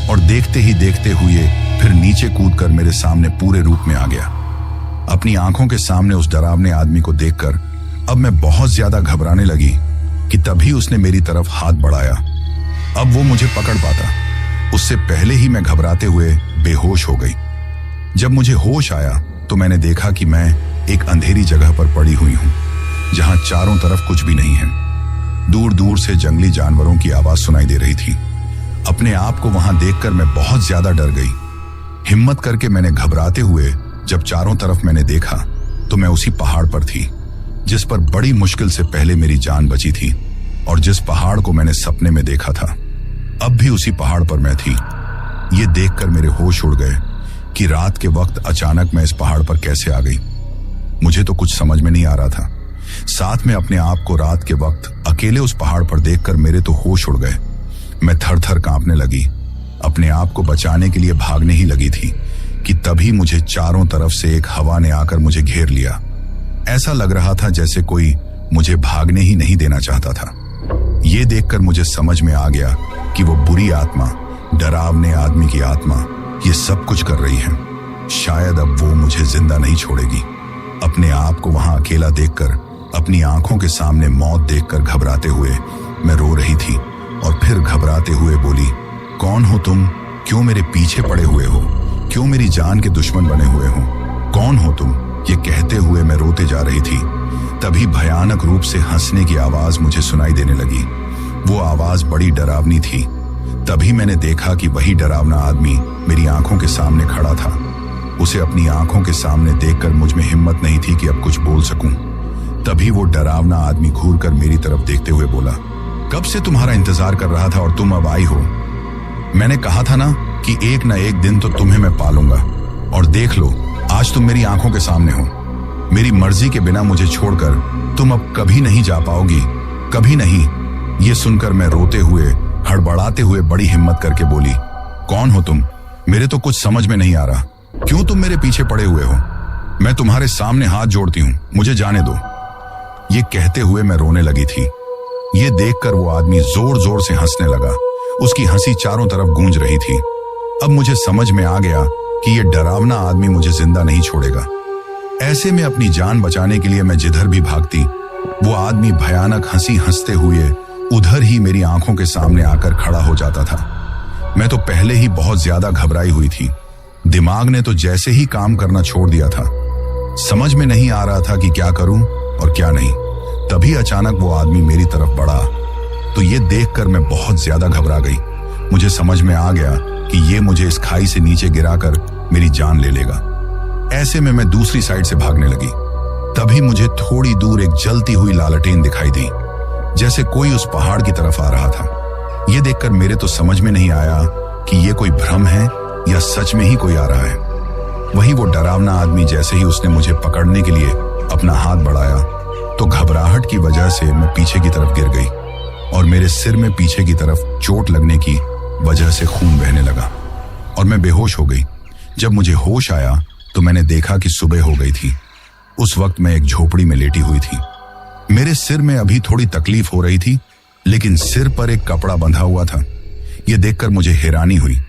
और देखते ही देखते हुए फिर नीचे कूदकर मेरे सामने पूरे रूप में आ गया। अपनी आंखों के सामने उस डरावने आदमी को देखकर अब मैं बहुत ज्यादा घबराने लगी कि तभी उसने मेरी तरफ हाथ बढ़ाया। अब वो मुझे पकड़ पाता, उससे पहले ही मैं घबराते हुए बेहोश हो गई। जब मुझे होश आया तो मैंने देखा कि मैं एक अंधेरी जगह पर पड़ी हुई हूं, जहां चारों तरफ कुछ भी नहीं है। दूर दूर से जंगली जानवरों की आवाज सुनाई दे रही थी। अपने आप को वहां देखकर मैं बहुत ज्यादा डर गई। हिम्मत करके मैंने घबराते हुए जब चारों तरफ मैंने देखा तो मैं उसी पहाड़ पर थी। जिस पर बड़ी मुश्किल से पहले मेरी जान बची थी और जिस पहाड़ को मैंने सपने में देखा था, अब भी उसी पहाड़ पर मैं थी। ये देखकर मेरे होश उड़ गए कि रात के वक्त अचानक मैं इस पहाड़ पर कैसे आ गई। मुझे तो कुछ समझ में नहीं आ रहा था। साथ में अपने आप को रात के वक्त अकेले उस पहाड़ पर देखकर मेरे तो होश उड़ गए। मैं थर थर कांपने लगी, अपने आप को बचाने के लिए भागने ही लगी थी कि तभी मुझे चारों तरफ से एक हवा ने आकर मुझे घेर लिया। ऐसा लग रहा था जैसे कोई मुझे भागने ही नहीं देना चाहता था। ये देखकर मुझे समझ में आ गया कि वो बुरी आत्मा, डरावने आदमी की आत्मा ये सब कुछ कर रही है। शायद अब वो मुझे जिंदा नहीं छोड़ेगी। अपने आप को वहां अकेला देखकर, अपनी आंखों के सामने मौत देखकर घबराते हुए मैं रो रही थी और फिर घबराते हुए बोली, कौन हो तुम? क्यों मेरे पीछे पड़े हुए हो? क्यों मेरी जान के दुश्मन बने हुए हो? कौन हो तुम? ये कहते हुए मैं रोते जा रही थी। तभी भयानक रूप से हंसने की आवाज मुझे सुनाई देने लगी। वो आवाज बड़ी डरावनी थी। तभी मैंने देखा कि वही डरावना आदमी मेरी आंखों के सामने खड़ा था। उसे अपनी आंखों के सामने देखकर मुझ में हिम्मत नहीं थी कि अब कुछ बोल सकूं। तभी वो डरावना आदमी घूरकर मेरी तरफ देखते हुए बोला, कब से तुम्हारा इंतजार कर रहा था और तुम अब आई हो। मैंने कहा था ना कि एक न एक दिन तो तुम्हें मैं पालूंगा, और देख लो आज तुम मेरी आंखों के सामने हो। मेरी मर्जी के बिना मुझे छोड़कर तुम अब कभी नहीं जा पाओगी, कभी नहीं। ये सुनकर मैं रोते हुए, हड़बड़ाते हुए बड़ी हिम्मत करके बोली, कौन हो तुम? मेरे तो कुछ समझ में नहीं आ रहा। क्यों तुम मेरे पीछे पड़े हुए हो? मैं तुम्हारे सामने हाथ जोड़ती हूं, मुझे जाने दो। ये कहते हुए मैं रोने लगी थी। ये देखकर वो आदमी जोर जोर से हंसने लगा। उसकी हंसी चारों तरफ गूंज रही थी। अब मुझे समझ में आ गया कि ये डरावना आदमी मुझे जिंदा नहीं छोड़ेगा। ऐसे में अपनी जान बचाने के लिए मैं जिधर भी भागती, वो आदमी भयानक हंसी हंसते हुए उधर ही मेरी आंखों के सामने आकर खड़ा हो जाता था। मैं तो पहले ही बहुत ज्यादा घबराई हुई थी। दिमाग ने तो जैसे ही काम करना छोड़ दिया था। समझ में नहीं आ रहा था कि क्या करूं और क्या नहीं। तभी अचानक वो आदमी मेरी तरफ बढ़ा तो ये देखकर मैं बहुत ज्यादा घबरा गई। मुझे समझ में आ गया कि ये मुझे इस खाई से नीचे गिराकर मेरी जान ले लेगा। ऐसे में मैं दूसरी साइड से भागने लगी। तभी मुझे थोड़ी दूर एक जलती हुई लालटेन दिखाई दी, जैसे कोई उस पहाड़ की तरफ आ रहा था। ये देखकर मेरे तो समझ में नहीं आया कि ये कोई भ्रम है या सच में ही कोई आ रहा है। वही वो डरावना आदमी, जैसे ही उसने मुझे पकड़ने के लिए अपना हाथ बढ़ाया तो घबराहट की वजह से मैं पीछे की तरफ गिर गई और मेरे सिर में पीछे की तरफ चोट लगने की वजह से खून बहने लगा और मैं बेहोश हो गई। जब मुझे होश आया तो मैंने देखा कि सुबह हो गई थी। उस वक्त मैं एक झोपड़ी में लेटी हुई थी। मेरे सिर में अभी थोड़ी तकलीफ हो रही थी, लेकिन सिर पर एक कपड़ा बंधा हुआ था। यह देखकर मुझे हैरानी हुई।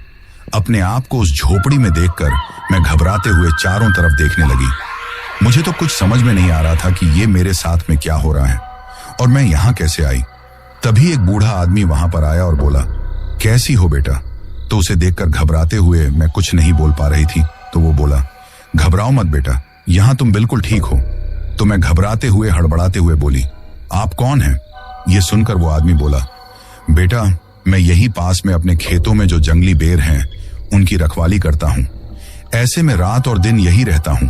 अपने आप को उस झोपड़ी में देखकर मैं घबराते हुए चारों तरफ देखने लगी। मुझे तो कुछ समझ में नहीं आ रहा था कि ये मेरे साथ में क्या हो रहा है और मैं यहां कैसे आई। तभी एक बूढ़ा आदमी वहां पर आया और बोला, कैसी हो बेटा? तो उसे देखकर घबराते हुए मैं कुछ नहीं बोल पा रही थी। तो वो बोला, घबराओ मत बेटा, यहां तुम बिल्कुल ठीक हो। तो मैं घबराते हुए, हड़बड़ाते हुए बोली, आप कौन हैं? ये सुनकर वो आदमी बोला, बेटा मैं यही पास में अपने खेतों में जो जंगली बेर हैं उनकी रखवाली करता हूं। ऐसे में रात और दिन यही रहता हूं।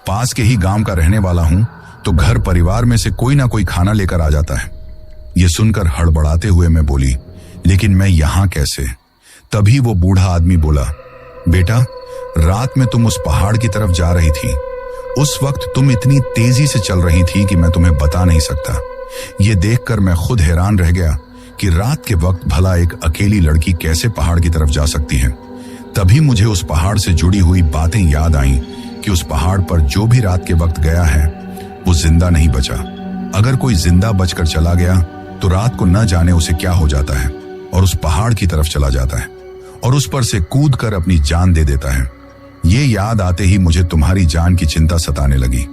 पास के ही गांव का रहने वाला हूं, तो घर परिवार में से कोई ना कोई खाना लेकर आ जाता है। ये सुनकर हड़बड़ाते हुए मैं बोली, लेकिन मैं यहां कैसे? तभी वो बूढ़ा आदमी बोला, बेटा रात में तुम उस पहाड़ की तरफ जा रही थी। उस वक्त तुम इतनी तेजी से चल रही थी कि मैं तुम्हें बता नहीं सकता। ये देखकर मैं खुद हैरान रह गया कि रात के वक्त भला एक अकेली लड़की कैसे पहाड़ की तरफ जा सकती है। तभी मुझे उस पहाड़ से जुड़ी हुई बातें याद आईं कि उस पहाड़ पर जो भी रात के वक्त गया है वो जिंदा नहीं बचा। अगर कोई जिंदा बचकर चला गया तो रात को न जाने उसे क्या हो जाता है और उस पहाड़ की तरफ चला जाता है और उस पर से कूद कर अपनी जान दे देता है। ये याद आते ही मुझे तुम्हारी जान की चिंता सताने लगी।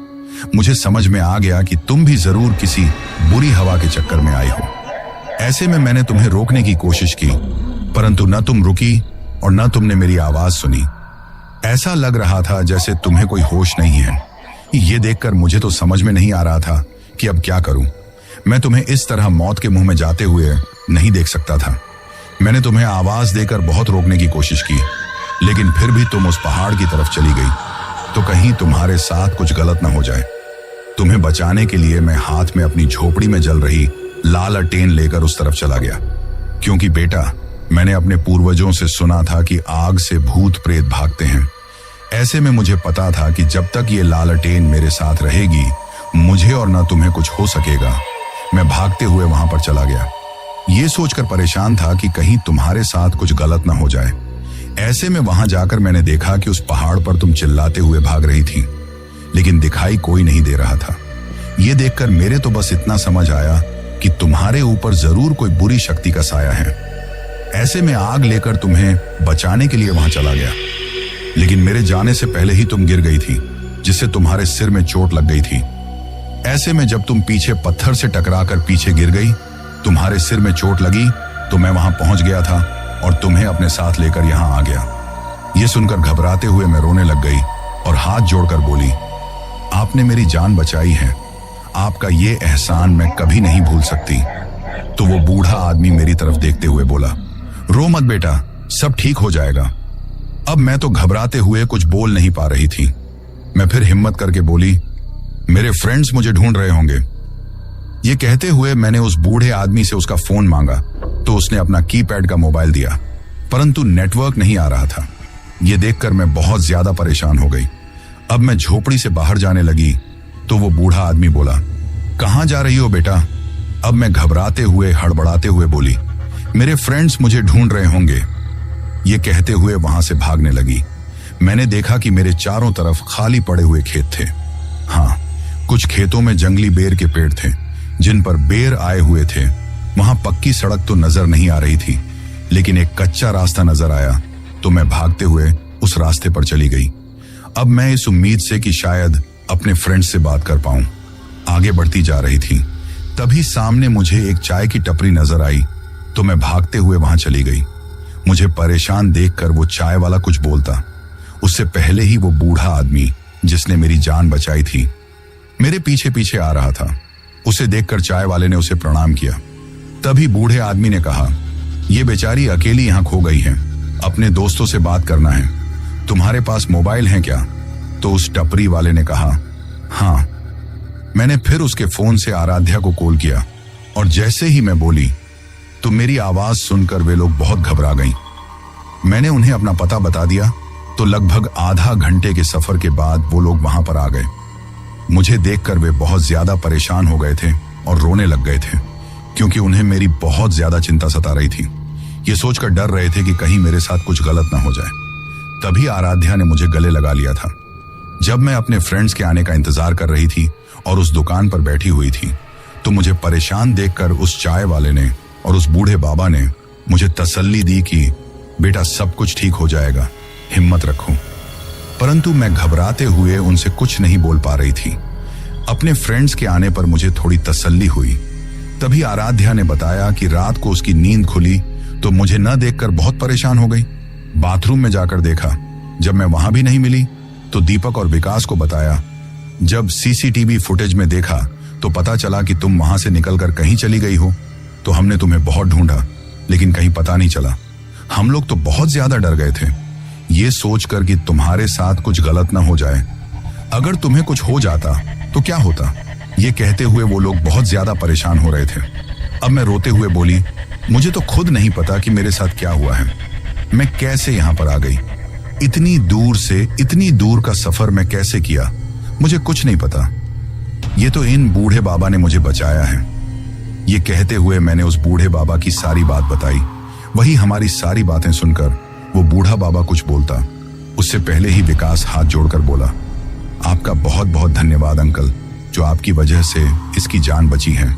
मुझे समझ में आ गया कि तुम भी जरूर किसी बुरी हवा के चक्कर में आई हो। ऐसे में मैंने तुम्हें रोकने की कोशिश की, परंतु न तुम रुकी और न तुमने मेरी आवाज सुनी। ऐसा लग रहा था जैसे तुम्हें कोई होश नहीं है। ये देखकर मुझे तो समझ में नहीं आ रहा था कि अब क्या करूं। मैं तुम्हें इस तरह मौत के मुंह में जाते हुए नहीं देख सकता था। मैंने तुम्हें आवाज देकर बहुत रोकने की कोशिश की, लेकिन फिर भी तुम उस पहाड़ की तरफ चली गई। तो कहीं तुम्हारे साथ कुछ गलत ना हो जाए। तुम्हें बचाने के लिए मैं हाथ में अपनी झोपड़ी में जल रही लालटेन लेकर उस तरफ चला गया, क्योंकि बेटा मैंने अपने पूर्वजों से सुना था कि आग से भूत प्रेत भागते हैं। ऐसे में मुझे पता था कि जब तक ये लालटेन मेरे साथ रहेगी मुझे और न तुम्हें कुछ हो सकेगा। मैं भागते हुए वहां पर चला गया, ये सोचकर परेशान था कि कहीं तुम्हारे साथ कुछ गलत ना हो जाए। ऐसे में वहां जाकर मैंने देखा कि उस पहाड़ पर तुम चिल्लाते हुए भाग रही थी, लेकिन दिखाई कोई नहीं दे रहा था। ये देखकर मेरे तो बस इतना समझ आया कि तुम्हारे ऊपर जरूर कोई बुरी शक्ति का साया है। ऐसे में आग लेकर तुम्हें बचाने के लिए वहां चला गया, लेकिन मेरे जाने से पहले ही तुम गिर गई थी, जिससे तुम्हारे सिर में चोट लग गई थी। ऐसे में जब तुम पीछे पत्थर से टकराकर पीछे गिर गई, तुम्हारे सिर में चोट लगी, तो मैं वहां पहुंच गया था और तुम्हें अपने साथ लेकर यहां आ गया। ये सुनकर घबराते हुए मैं रोने लग गई और हाथ जोड़कर बोली, आपने मेरी जान बचाई है, आपका ये एहसान मैं कभी नहीं भूल सकती। तो वो बूढ़ा आदमी मेरी तरफ देखते हुए बोला, रो मत बेटा, सब ठीक हो जाएगा। अब मैं तो घबराते हुए कुछ बोल नहीं पा रही थी। मैं फिर हिम्मत करके बोली, मेरे फ्रेंड्स मुझे ढूंढ रहे होंगे। ये कहते हुए मैंने उस बूढ़े आदमी से उसका फोन मांगा, तो उसने अपना कीपैड का मोबाइल दिया, परंतु नेटवर्क नहीं आ रहा था। ये देखकर मैं बहुत ज्यादा परेशान हो गई। अब मैं झोपड़ी से बाहर जाने लगी तो वो बूढ़ा आदमी बोला, कहां जा रही हो बेटा? अब मैं घबराते हुए हड़बड़ाते हुए बोली, मेरे फ्रेंड्स मुझे ढूंढ रहे होंगे। ये कहते हुए वहां से भागने लगी। मैंने देखा कि मेरे चारों तरफ खाली पड़े हुए खेत थे। हाँ, कुछ खेतों में जंगली बेर के पेड़ थे जिन पर बेर आए हुए थे। वहां पक्की सड़क तो नजर नहीं आ रही थी, लेकिन एक कच्चा रास्ता नजर आया, तो मैं भागते हुए उस रास्ते पर चली गई। अब मैं इस उम्मीद से कि शायद अपने फ्रेंड से बात कर पाऊं आगे बढ़ती जा रही थी। तभी सामने मुझे एक चाय की टपरी नजर आई, तो मैं भागते हुए वहां चली गई। मुझे परेशान देखकर वो चाय वाला कुछ बोलता। उससे पहले ही वो बूढ़ा आदमी जिसने मेरी जान बचाई थी मेरे पीछे पीछे आ रहा था। उसे देखकर चाय वाले ने उसे प्रणाम किया। तभी बूढ़े आदमी ने कहा, ये बेचारी अकेली यहां खो गई है, अपने दोस्तों से बात करना है, तुम्हारे पास मोबाइल है क्या? तो उस टपरी वाले ने कहा, हाँ। मैंने फिर उसके फोन से आराध्या को कॉल किया और जैसे ही मैं बोली तो मेरी आवाज सुनकर वे लोग बहुत घबरा गईं। मैंने उन्हें अपना पता बता दिया तो लगभग आधा घंटे के सफर के बाद वो लोग वहां पर आ गए। मुझे देखकर वे बहुत ज्यादा परेशान हो गए थे और रोने लग गए थे, क्योंकि उन्हें मेरी बहुत ज्यादा चिंता सता रही थी। ये सोचकर डर रहे थे कि कहीं मेरे साथ कुछ गलत ना हो जाए। तभी आराध्या ने मुझे गले लगा लिया था। जब मैं अपने फ्रेंड्स के आने का इंतजार कर रही थी और उस दुकान पर बैठी हुई थी, तो मुझे परेशान देखकर उस चाय वाले ने और उस बूढ़े बाबा ने मुझे तसल्ली दी कि बेटा सब कुछ ठीक हो जाएगा, हिम्मत रखो। परंतु मैं घबराते हुए उनसे कुछ नहीं बोल पा रही थी। अपने फ्रेंड्स के आने पर मुझे थोड़ी तसल्ली हुई। तभी आराध्या ने बताया कि रात को उसकी नींद खुली तो मुझे न देखकर बहुत परेशान हो गई। बाथरूम में जाकर देखा, जब मैं वहां भी नहीं मिली तो दीपक और विकास को बताया। जब सीसीटीवी फुटेज में देखा तो पता चला कि तुम वहां से निकलकर कहीं चली गई हो, तो हमने तुम्हें बहुत ढूंढा, लेकिन कहीं पता नहीं चला। हम लोग तो बहुत ज्यादा डर गए थे, ये सोचकर कि तुम्हारे साथ कुछ गलत ना हो जाए। अगर तुम्हें कुछ हो जाता तो क्या होता? ये कहते हुए वो लोग बहुत ज्यादा परेशान हो रहे थे। अब मैं रोते हुए बोली, मुझे तो खुद नहीं पता कि मेरे साथ क्या हुआ है, मैं कैसे यहां पर आ गई, इतनी दूर से इतनी दूर का सफर मैं कैसे किया, मुझे कुछ नहीं पता। ये तो इन बूढ़े बाबा ने मुझे बचाया है। ये कहते हुए मैंने उस बूढ़े बाबा की सारी बात बताई। वही हमारी सारी बातें सुनकर वो बूढ़ा बाबा कुछ बोलता, उससे पहले ही विकास हाथ जोड़कर बोला, आपका बहुत बहुत धन्यवाद अंकल, जो आपकी वजह से इसकी जान बची है।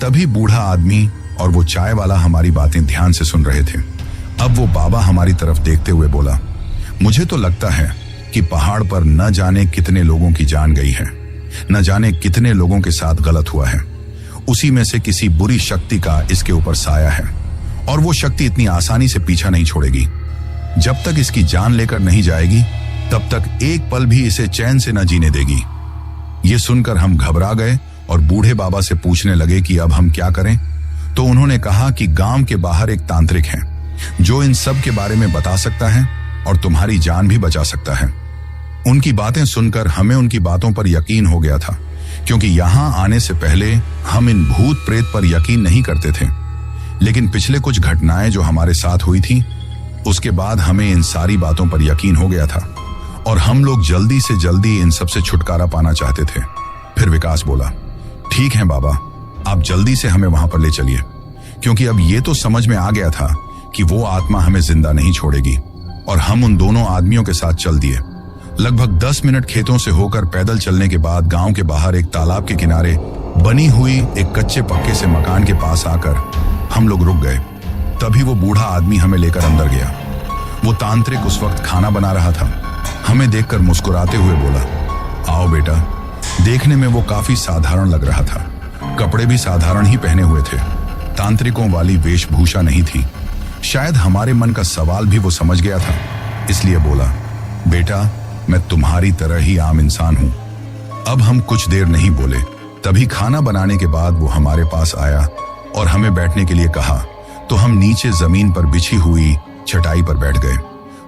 तभी बूढ़ा आदमी और वो चाय वाला हमारी बातें ध्यान से सुन रहे थे। अब वो बाबा हमारी तरफ देखते हुए बोला, मुझे तो लगता है कि पहाड़ पर न जाने कितने लोगों की जान गई है, न जाने कितने लोगों के साथ गलत हुआ है। उसी में से किसी बुरी शक्ति का इसके ऊपर साया है, और वो शक्ति इतनी आसानी से पीछा नहीं छोड़ेगी। जब तक इसकी जान लेकर नहीं जाएगी तब तक एक पल भी इसे चैन से न जीने देगी। ये सुनकर हम घबरा गए और बूढ़े बाबा से पूछने लगे कि अब हम क्या करें। तो उन्होंने कहा कि गांव के बाहर एक तांत्रिक है जो इन सब के बारे में बता सकता है और तुम्हारी जान भी बचा सकता है। उनकी बातें सुनकर हमें उनकी बातों पर यकीन हो गया था, क्योंकि यहां आने से पहले हम इन भूत प्रेत पर यकीन नहीं करते थे, लेकिन पिछले कुछ घटनाएं जो हमारे साथ हुई थी, उसके बाद हमें इन सारी बातों पर यकीन हो गया था और हम लोग जल्दी से जल्दी इन सब से छुटकारा पाना चाहते थे। फिर विकास बोला, ठीक है बाबा, आप जल्दी से हमें वहां पर ले चलिए, क्योंकि अब ये तो समझ में आ गया था कि वो आत्मा हमें जिंदा नहीं छोड़ेगी। और हम उन दोनों आदमियों के साथ चल दिए। लगभग 10 मिनट खेतों से होकर पैदल चलने के बाद गांव के बाहर एक तालाब के किनारे बनी हुई एक कच्चे पक्के से मकान के पास आकर हम लोग रुक गए। तभी वो बूढ़ा आदमी हमें लेकर अंदर गया। वो तांत्रिक उस वक्त खाना बना रहा था। हमें देखकर मुस्कुराते हुए बोला, आओ बेटा। देखने में वो काफी साधारण लग रहा था, कपड़े भी साधारण ही पहने हुए थे, तांत्रिकों वाली वेशभूषा नहीं थी। शायद हमारे मन का सवाल भी वो समझ गया था, इसलिए बोला, बेटा मैं तुम्हारी तरह ही आम इंसान हूं। अब हम कुछ देर नहीं बोले। तभी खाना बनाने के बाद वो हमारे पास आया और हमें बैठने के लिए कहा, तो हम नीचे जमीन पर बिछी हुई चटाई पर बैठ गए।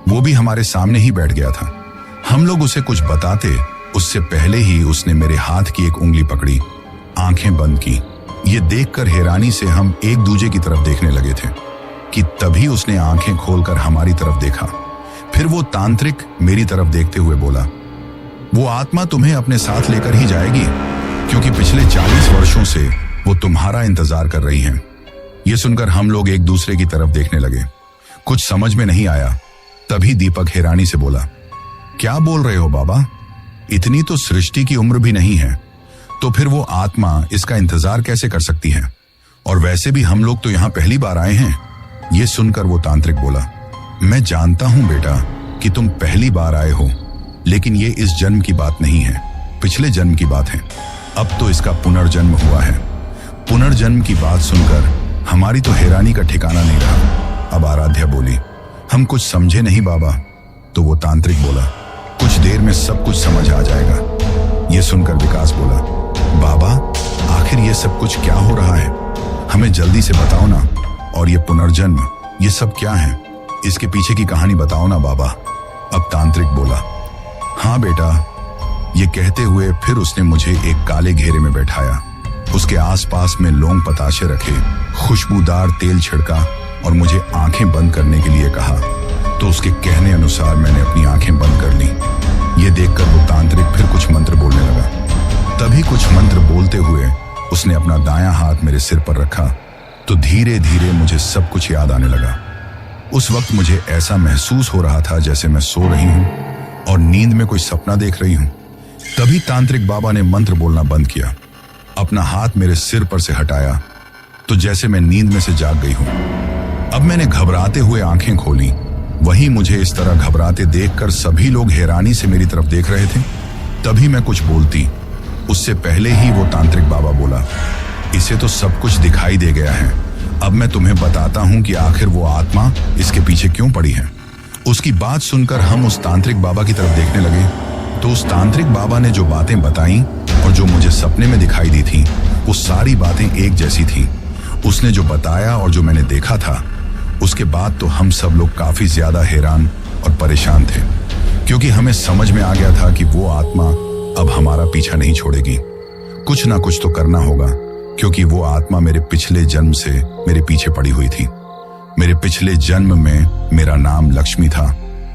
वो भी हमारे सामने ही बैठ गया था। हम लोग उसे कुछ बताते उससे पहले ही उसने मेरे हाथ की एक उंगली पकड़ी, आंखें बंद की। ये देखकर हैरानी से हम एक दूसरे की तरफ देखने लगे थे कि तभी उसने आंखें खोलकर हमारी तरफ देखा। फिर वो तांत्रिक मेरी तरफ देखते हुए बोला, वो आत्मा तुम्हें अपने साथ लेकर ही जाएगी, क्योंकि पिछले 40 वर्षों से वो तुम्हारा इंतजार कर रही है। ये सुनकर हम लोग एक दूसरे की तरफ देखने लगे। कुछ समझ में नहीं आया। तभी दीपक हैरानी से बोला, क्या बोल रहे हो बाबा, इतनी तो सृष्टि की उम्र भी नहीं है, तो फिर वो आत्मा इसका इंतजार कैसे कर सकती है? और वैसे भी हम लोग तो यहां पहली बार आए हैं। ये सुनकर वो तांत्रिक बोला, मैं जानता हूं बेटा कि तुम पहली बार आए हो, लेकिन ये इस जन्म की बात नहीं है, पिछले जन्म की बात है। अब तो इसका पुनर्जन्म हुआ है। पुनर्जन्म की बात सुनकर हमारी तो हैरानी का ठिकाना नहीं रहा। अब आराध्या बोली, हम कुछ समझे नहीं बाबा। तो वो तांत्रिक बोला, कुछ देर में सब कुछ समझ आ जाएगा। ये सुनकर विकास बोला, बाबा आखिर ये सब कुछ क्या हो रहा है, हमें जल्दी से बताओ ना। और ये पुनर्जन्म, ये सब क्या है, इसके पीछे की कहानी बताओ ना बाबा। अब तांत्रिक बोला, हाँ बेटा। ये कहते हुए फिर उसने मुझे एक काले घेरे में बैठाया। उसके आसपास में लौंग पताशे रखे, खुशबूदार तेल छिड़का और मुझे आंखें बंद करने के लिए कहा। तो उसके कहने अनुसार मैंने अपनी आंखें बंद कर ली। ये देखकर वो तांत्रिक फिर कुछ मंत्र बोलने लगा। तभी कुछ मंत्र बोलते हुए उसने अपना दायां हाथ मेरे सिर पर रखा, तो धीरे धीरे मुझे सब कुछ याद आने लगा। उस वक्त मुझे ऐसा महसूस हो रहा था जैसे मैं सो रही हूं और नींद में कोई सपना देख रही हूं। तभी तांत्रिक बाबा ने मंत्र बोलना बंद किया, अपना हाथ मेरे सिर पर से हटाया, तो जैसे मैं नींद में से जाग गई हूं। अब मैंने घबराते हुए आंखें खोली। वहीं मुझे इस तरह घबराते देखकर सभी लोग हैरानी से मेरी तरफ देख रहे थे। तभी मैं कुछ बोलती, उससे पहले ही वो तांत्रिक बाबा बोला, इसे तो सब कुछ दिखाई दे गया है। अब मैं तुम्हें बताता हूं कि आखिर वो आत्मा इसके पीछे क्यों पड़ी है। उसकी बात सुनकर हम उस तांत्रिक बाबा की तरफ देखने लगे। तो उस तांत्रिक बाबा ने जो बातें बताई और जो मुझे सपने में दिखाई दी थी, वो सारी बातें एक जैसी थी। उसने जो बताया और जो मैंने देखा था, उसके बाद तो हम सब लोग काफी ज्यादा हैरान और परेशान थे, क्योंकि हमें समझ में आ गया था कि वो आत्मा अब हमारा पीछा नहीं छोड़ेगी। कुछ ना कुछ तो करना होगा, क्योंकि वो आत्मा मेरे पिछले जन्म से मेरे पीछे पड़ी हुई थी। मेरे पिछले जन्म में मेरा नाम लक्ष्मी था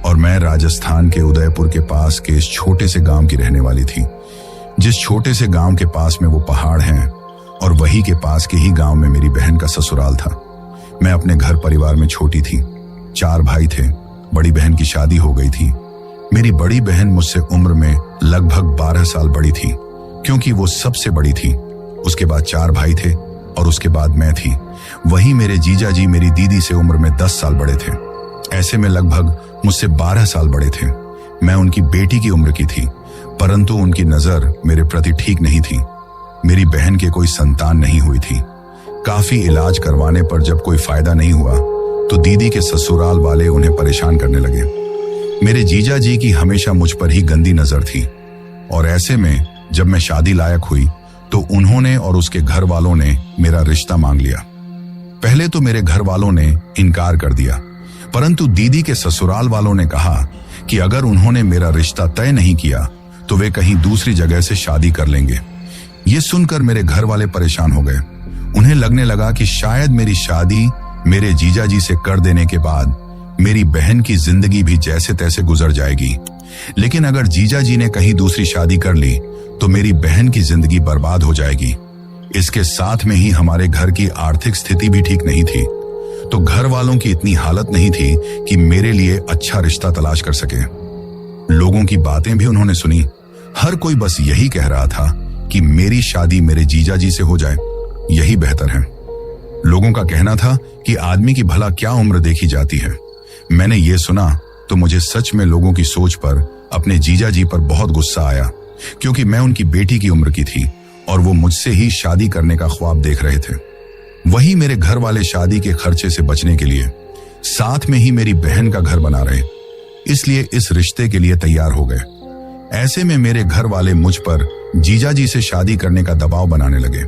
और मैं राजस्थान के उदयपुर के पास के इस छोटे से गांव की रहने वाली थी। जिस छोटे से गांव के पास में वो पहाड़ हैं और वही के पास के ही गांव में मेरी बहन का ससुराल था। मैं अपने घर परिवार में छोटी थी, 4 भाई थे। बड़ी बहन की शादी हो गई थी। मेरी बड़ी बहन मुझसे उम्र में लगभग 12 साल बड़ी थी, क्योंकि वो सबसे बड़ी थी। उसके बाद 4 भाई थे और उसके बाद मैं थी। वहीं मेरे जीजा जी मेरी दीदी से उम्र में 10 साल बड़े थे। ऐसे में लगभग मुझसे 12 साल बड़े थे। मैं उनकी बेटी की उम्र की थी, परंतु उनकी नजर मेरे प्रति ठीक नहीं थी। मेरी बहन के कोई संतान नहीं हुई थी। काफी इलाज करवाने पर जब कोई फायदा नहीं हुआ, तो दीदी के ससुराल वाले उन्हें परेशान करने लगे। मेरे जीजा जी की हमेशा मुझ पर ही गंदी नजर थी, और ऐसे में जब मैं शादी लायक हुई तो उन्होंने और उसके घर वालों ने मेरा रिश्ता मांग लिया। पहले तो मेरे घर वालों ने इनकार कर दिया, परंतु दीदी के ससुराल वालों ने कहा कि अगर उन्होंने मेरा रिश्ता तय नहीं किया तो वे कहीं दूसरी जगह से शादी कर लेंगे। ये सुनकर मेरे घर वाले परेशान हो गए। उन्हें लगने लगा कि शायद मेरी शादी मेरे जीजा जी से कर देने के बाद मेरी बहन की जिंदगी भी जैसे तैसे गुजर जाएगी, लेकिन अगर जीजा जी ने कहीं दूसरी शादी कर ली तो मेरी बहन की जिंदगी बर्बाद हो जाएगी। इसके साथ में ही हमारे घर की आर्थिक स्थिति भी ठीक नहीं थी, तो घर वालों की इतनी हालत नहीं थी कि मेरे लिए अच्छा रिश्ता तलाश कर सके। लोगों की बातें भी उन्होंने सुनी। हर कोई बस यही कह रहा था कि मेरी शादी मेरे जीजा जी से हो जाए, यही बेहतर है। लोगों का कहना था कि आदमी की भला क्या उम्र देखी जाती है। मैंने ये सुना तो मुझे सच में लोगों की सोच पर, अपने जीजा जी पर बहुत गुस्सा आया, क्योंकि मैं उनकी बेटी की उम्र की थी और वो मुझसे ही शादी करने का ख्वाब देख रहे थे। वही मेरे घर वाले शादी के खर्चे से बचने के लिए साथ में ही मेरी बहन का घर बना रहे, इसलिए इस रिश्ते के लिए तैयार हो गए। ऐसे में मेरे घर वाले मुझ पर जीजा जी से शादी करने का दबाव बनाने लगे,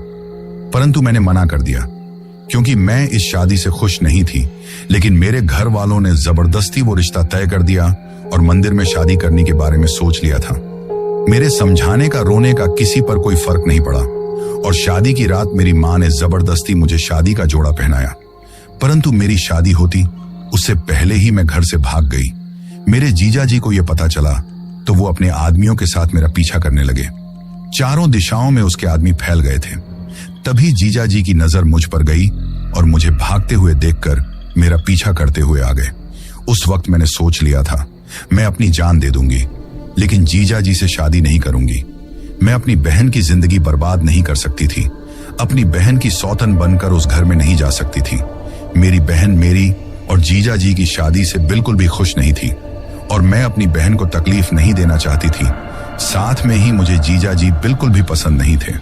परंतु मैंने मना कर दिया, क्योंकि मैं इस शादी से खुश नहीं थी। लेकिन मेरे घर वालों ने जबरदस्ती वो रिश्ता तय कर दिया और मंदिर में शादी करने के बारे में सोच लिया था। मेरे समझाने का, रोने का किसी पर कोई फर्क नहीं पड़ा और शादी की रात मेरी मां ने जबरदस्ती मुझे शादी का जोड़ा पहनाया। परंतु मेरी शादी होती उससे पहले ही मैं घर से भाग गई। मेरे जीजा जी को यह पता चला तो वो अपने आदमियों के साथ मेरा पीछा करने लगे। चारों दिशाओं में उसके आदमी फैल गए थे। तभी जीजा जी की नजर मुझ पर गई और मुझे भागते हुए देखकर मेरा पीछा करते हुए आ गए। उस वक्त मैंने सोच लिया था मैं अपनी जान दे दूंगी, लेकिन जीजा जी से शादी नहीं करूंगी। मैं अपनी बहन की जिंदगी बर्बाद नहीं कर सकती थी। अपनी बहन की सौतन बनकर उस घर में नहीं जा सकती थी। मेरी बहन मेरी और जीजा जी की शादी से बिल्कुल भी खुश नहीं थी और मैं अपनी बहन को तकलीफ नहीं देना चाहती थी। साथ में ही मुझे जीजा जी बिल्कुल भी पसंद नहीं थे।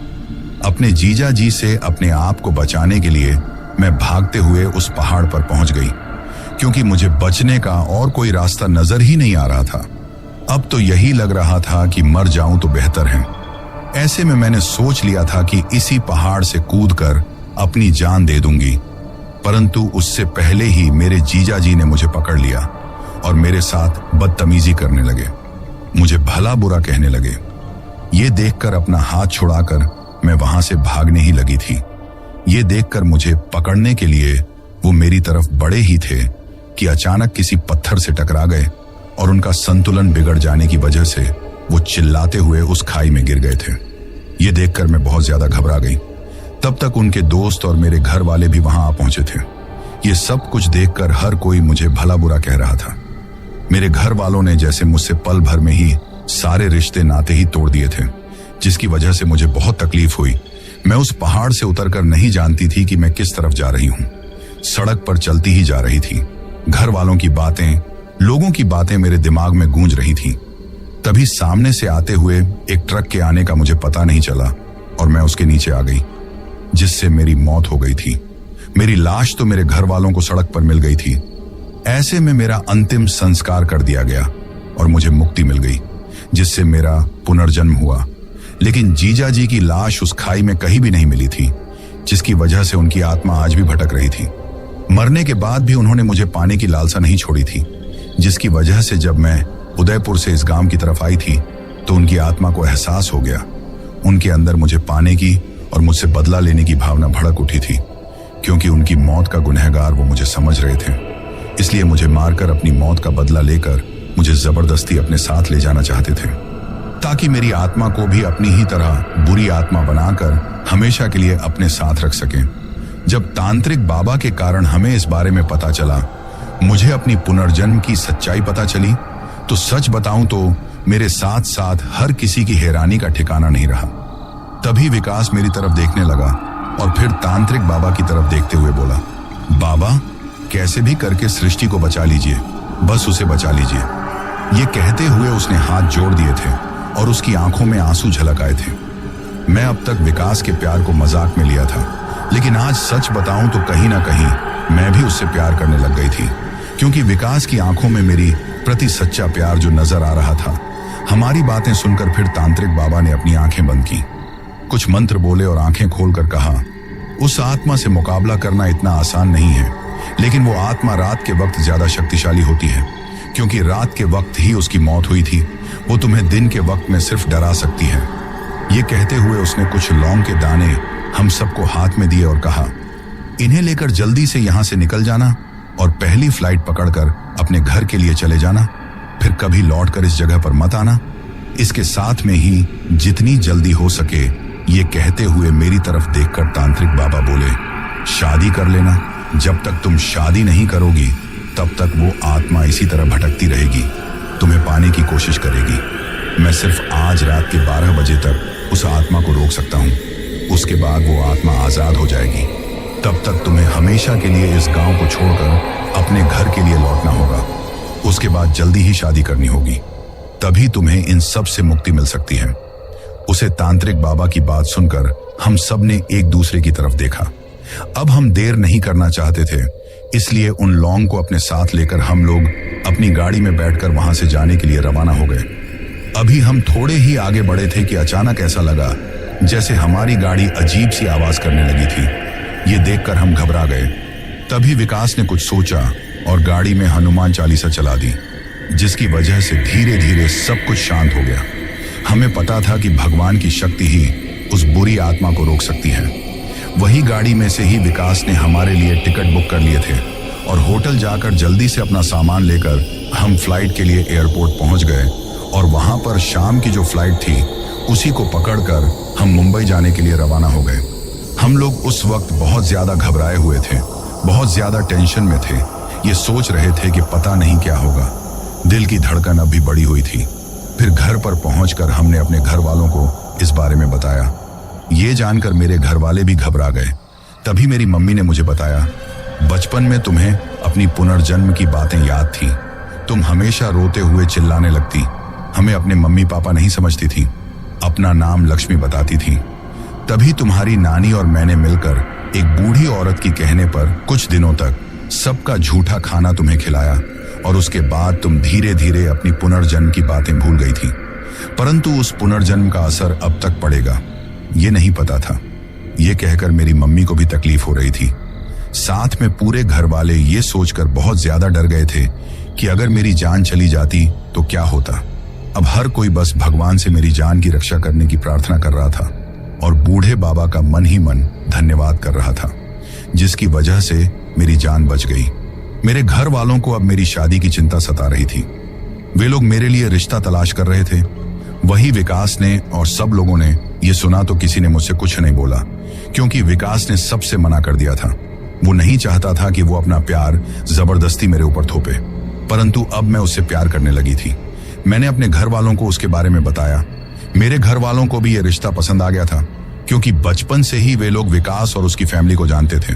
अपने जीजा जी से अपने आप को बचाने के लिए मैं भागते हुए उस पहाड़ पर पहुंच गई, क्योंकि मुझे बचने का और कोई रास्ता नजर ही नहीं आ रहा था। अब तो यही लग रहा था कि मर जाऊं तो बेहतर है। ऐसे में मैंने सोच लिया था कि इसी पहाड़ से कूदकर अपनी जान दे दूंगी, परंतु उससे पहले ही मेरे जीजा जी ने मुझे पकड़ लिया और मेरे साथ बदतमीजी करने लगे, मुझे भला बुरा कहने लगे। ये देखकर अपना हाथ छुड़ाकर मैं वहां से भागने ही लगी थी। ये देखकर मुझे पकड़ने के लिए वो मेरी तरफ बड़े ही थे कि अचानक किसी पत्थर से टकरा गए और उनका संतुलन बिगड़ जाने की वजह से वो चिल्लाते हुए उस खाई में गिर गए थे। ये देखकर मैं बहुत ज्यादा घबरा गई। तब तक उनके दोस्त और मेरे घर वाले भी वहां आ पहुंचे थे। ये सब कुछ देखकर हर कोई मुझे भला बुरा कह रहा था। मेरे घर वालों ने जैसे मुझसे पल भर में ही सारे रिश्ते नाते ही तोड़ दिए थे, जिसकी वजह से मुझे बहुत तकलीफ हुई। मैं उस पहाड़ से उतरकर नहीं जानती थी कि मैं किस तरफ जा रही हूं। सड़क पर चलती ही जा रही थी। घर वालों की बातें, लोगों की बातें मेरे दिमाग में गूंज रही थीं। तभी सामने से आते हुए एक ट्रक के आने का मुझे पता नहीं चला और मैं उसके नीचे आ गई, जिससे मेरी मौत हो गई थी। मेरी लाश तो मेरे घर वालों को सड़क पर मिल गई थी। ऐसे में मेरा अंतिम संस्कार कर दिया गया और मुझे मुक्ति मिल गई, जिससे मेरा पुनर्जन्म हुआ। लेकिन जीजा जी की लाश उस खाई में कहीं भी नहीं मिली थी, जिसकी वजह से उनकी आत्मा आज भी भटक रही थी। मरने के बाद भी उन्होंने मुझे पाने की लालसा नहीं छोड़ी थी, जिसकी वजह से जब मैं उदयपुर से इस गांव की तरफ आई थी तो उनकी आत्मा को एहसास हो गया। उनके अंदर मुझे पाने की और मुझसे बदला लेने की भावना भड़क उठी थी, क्योंकि उनकी मौत का गुनहगार वो मुझे समझ रहे थे। इसलिए मुझे मारकर अपनी मौत का बदला लेकर मुझे जबरदस्ती अपने साथ ले जाना चाहते थे, ताकि मेरी आत्मा को भी अपनी ही तरह बुरी आत्मा बनाकर हमेशा के लिए अपने साथ रख सकें। जब तांत्रिक बाबा के कारण हमें इस बारे में पता चला, मुझे अपनी पुनर्जन्म की सच्चाई पता चली, तो सच बताऊं तो मेरे साथ साथ हर किसी की हैरानी का ठिकाना नहीं रहा। तभी विकास मेरी तरफ देखने लगा और फिर तांत्रिक बाबा की तरफ देखते हुए बोला, बाबा कैसे भी करके सृष्टि को बचा लीजिए, बस उसे बचा लीजिए। ये कहते हुए उसने हाथ जोड़ दिए थे और उसकी आंखों में आंसू झलक आए थे। मैं अब तक विकास के प्यार को मजाक में लिया था, लेकिन आज सच बताऊं तो कहीं ना कहीं मैं भी उससे प्यार करने लग गई थी, क्योंकि विकास की आंखों में मेरी प्रति सच्चा प्यार जो नजर आ रहा था। हमारी बातें सुनकर फिर तांत्रिक बाबा ने अपनी आंखें बंद की, कुछ मंत्र बोले और आंखें खोलकर कहा, उस आत्मा से मुकाबला करना इतना आसान नहीं है, लेकिन वो आत्मा रात के वक्त ज्यादा शक्तिशाली होती है, क्योंकि रात के वक्त ही उसकी मौत हुई थी। वो तुम्हें दिन के वक्त में सिर्फ डरा सकती है। ये कहते हुए उसने कुछ लौंग के दाने हम सबको हाथ में दिए और कहा, इन्हें लेकर जल्दी से यहां से निकल जाना और पहली फ्लाइट पकड़कर अपने घर के लिए चले जाना, फिर कभी लौटकर इस जगह पर मत आना। इसके साथ में ही जितनी जल्दी हो सके, ये कहते हुए मेरी तरफ देखकर तांत्रिक बाबा बोले, शादी कर लेना। जब तक तुम शादी नहीं करोगी तब तक वो आत्मा इसी तरह भटकती रहेगी, तुम्हें पाने की कोशिश करेगी। मैं सिर्फ आज रात के 12 बजे तक उस आत्मा को रोक सकता हूँ, उसके बाद वो आत्मा आजाद हो जाएगी। तब तक तुम्हें हमेशा के लिए इस गांव को छोड़कर अपने घर के लिए लौटना होगा। उसके बाद जल्दी ही शादी करनी होगी, तभी तुम्हें इन सब से मुक्ति मिल सकती है। उसे तांत्रिक बाबा की बात सुनकर हम सब ने एक दूसरे की तरफ देखा। अब हम देर नहीं करना चाहते थे, इसलिए उन लौंग को अपने साथ लेकर हम लोग अपनी गाड़ी में बैठकर वहां से जाने के लिए रवाना हो गए। अभी हम थोड़े ही आगे बढ़े थे कि अचानक ऐसा लगा जैसे हमारी गाड़ी अजीब सी आवाज करने लगी थी। ये देखकर हम घबरा गए। तभी विकास ने कुछ सोचा और गाड़ी में हनुमान चालीसा चला दी, जिसकी वजह से धीरे धीरे सब कुछ शांत हो गया। हमें पता था कि भगवान की शक्ति ही उस बुरी आत्मा को रोक सकती है। वही गाड़ी में से ही विकास ने हमारे लिए टिकट बुक कर लिए थे और होटल जाकर जल्दी से अपना सामान लेकर हम फ्लाइट के लिए एयरपोर्ट पहुंच गए और वहां पर शाम की जो फ्लाइट थी उसी को पकड़कर हम मुंबई जाने के लिए रवाना हो गए। हम लोग उस वक्त बहुत ज्यादा घबराए हुए थे, बहुत ज्यादा टेंशन में थे। ये सोच रहे थे कि पता नहीं क्या होगा। दिल की धड़कन अब भी बढ़ी हुई थी। फिर घर पर पहुंचकर हमने अपने घर वालों को इस बारे में बताया। ये जानकर मेरे घर वाले भी घबरा गए। तभी मेरी मम्मी ने मुझे बताया, बचपन में तुम्हें अपनी पुनर्जन्म की बातें याद थी। तुम हमेशा रोते हुए चिल्लाने लगती, हमें अपने मम्मी पापा नहीं समझती थी, अपना नाम लक्ष्मी बताती थी। तभी तुम्हारी नानी और मैंने मिलकर एक बूढ़ी औरत की कहने पर कुछ दिनों तक सबका झूठा खाना तुम्हें खिलाया और उसके बाद तुम धीरे धीरे अपनी पुनर्जन्म की बातें भूल गई थी। परंतु उस पुनर्जन्म का असर अब तक पड़ेगा, ये नहीं पता था। ये कहकर मेरी मम्मी को भी तकलीफ हो रही थी। साथ में पूरे घर वाले ये सोचकर बहुत ज्यादा डर गए थे कि अगर मेरी जान चली जाती तो क्या होता। अब हर कोई बस भगवान से मेरी जान की रक्षा करने की प्रार्थना कर रहा था और बूढ़े बाबा का मन ही मन धन्यवाद कर रहा था, जिसकी वजह से मेरी जान बच गई। मेरे घर वालों को अब मेरी शादी की चिंता सता रही थी। वे लोग मेरे लिए रिश्ता तलाश कर रहे थे। वही विकास ने और सब लोगों ने ये सुना तो किसी ने मुझसे कुछ नहीं बोला, क्योंकि विकास ने सबसे मना कर दिया था। वो नहीं चाहता था कि वो अपना प्यार जबरदस्ती मेरे ऊपर थोपे, परंतु अब मैं उससे प्यार करने लगी थी। मैंने अपने घर वालों को उसके बारे में बताया। मेरे घर वालों को भी ये रिश्ता पसंद आ गया था, क्योंकि बचपन से ही वे लोग विकास और उसकी फैमिली को जानते थे।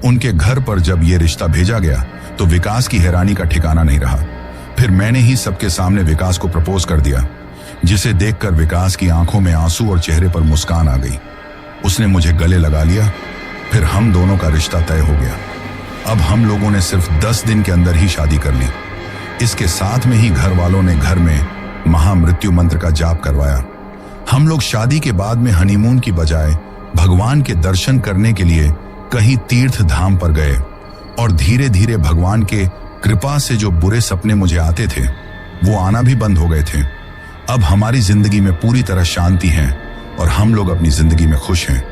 उनके घर पर जब ये रिश्ता भेजा गया तो विकास की हैरानी का ठिकाना नहीं रहा। फिर मैंने ही सबके सामने विकास को प्रपोज कर दिया, जिसे देखकर विकास की आंखों में आंसू और चेहरे पर मुस्कान आ गई। उसने मुझे गले लगा लिया। फिर हम दोनों का रिश्ता तय हो गया। अब हम लोगों ने सिर्फ 10 दिन के अंदर ही शादी कर ली। इसके साथ में ही घर वालों ने घर में महामृत्यु मंत्र का जाप करवाया। हम लोग शादी के बाद में हनीमून की बजाय भगवान के दर्शन करने के लिए कहीं तीर्थ धाम पर गए और धीरे धीरे भगवान के कृपा से जो बुरे सपने मुझे आते थे वो आना भी बंद हो गए थे। अब हमारी जिंदगी में पूरी तरह शांति है और हम लोग अपनी जिंदगी में खुश हैं।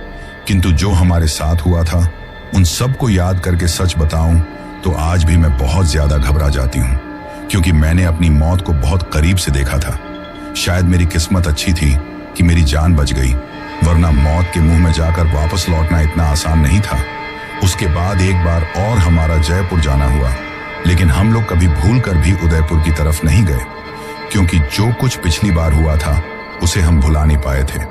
किंतु जो हमारे साथ हुआ था उन सब को याद करके सच बताऊं तो आज भी मैं बहुत ज्यादा घबरा जाती हूं, क्योंकि मैंने अपनी मौत को बहुत करीब से देखा था। शायद मेरी किस्मत अच्छी थी कि मेरी जान बच गई, वरना मौत के मुंह में जाकर वापस लौटना इतना आसान नहीं था। उसके बाद एक बार और हमारा जयपुर जाना हुआ, लेकिन हम लोग कभी भूल कर भी उदयपुर की तरफ नहीं गए, क्योंकि जो कुछ पिछली बार हुआ था उसे हम भुला नहीं पाए थे।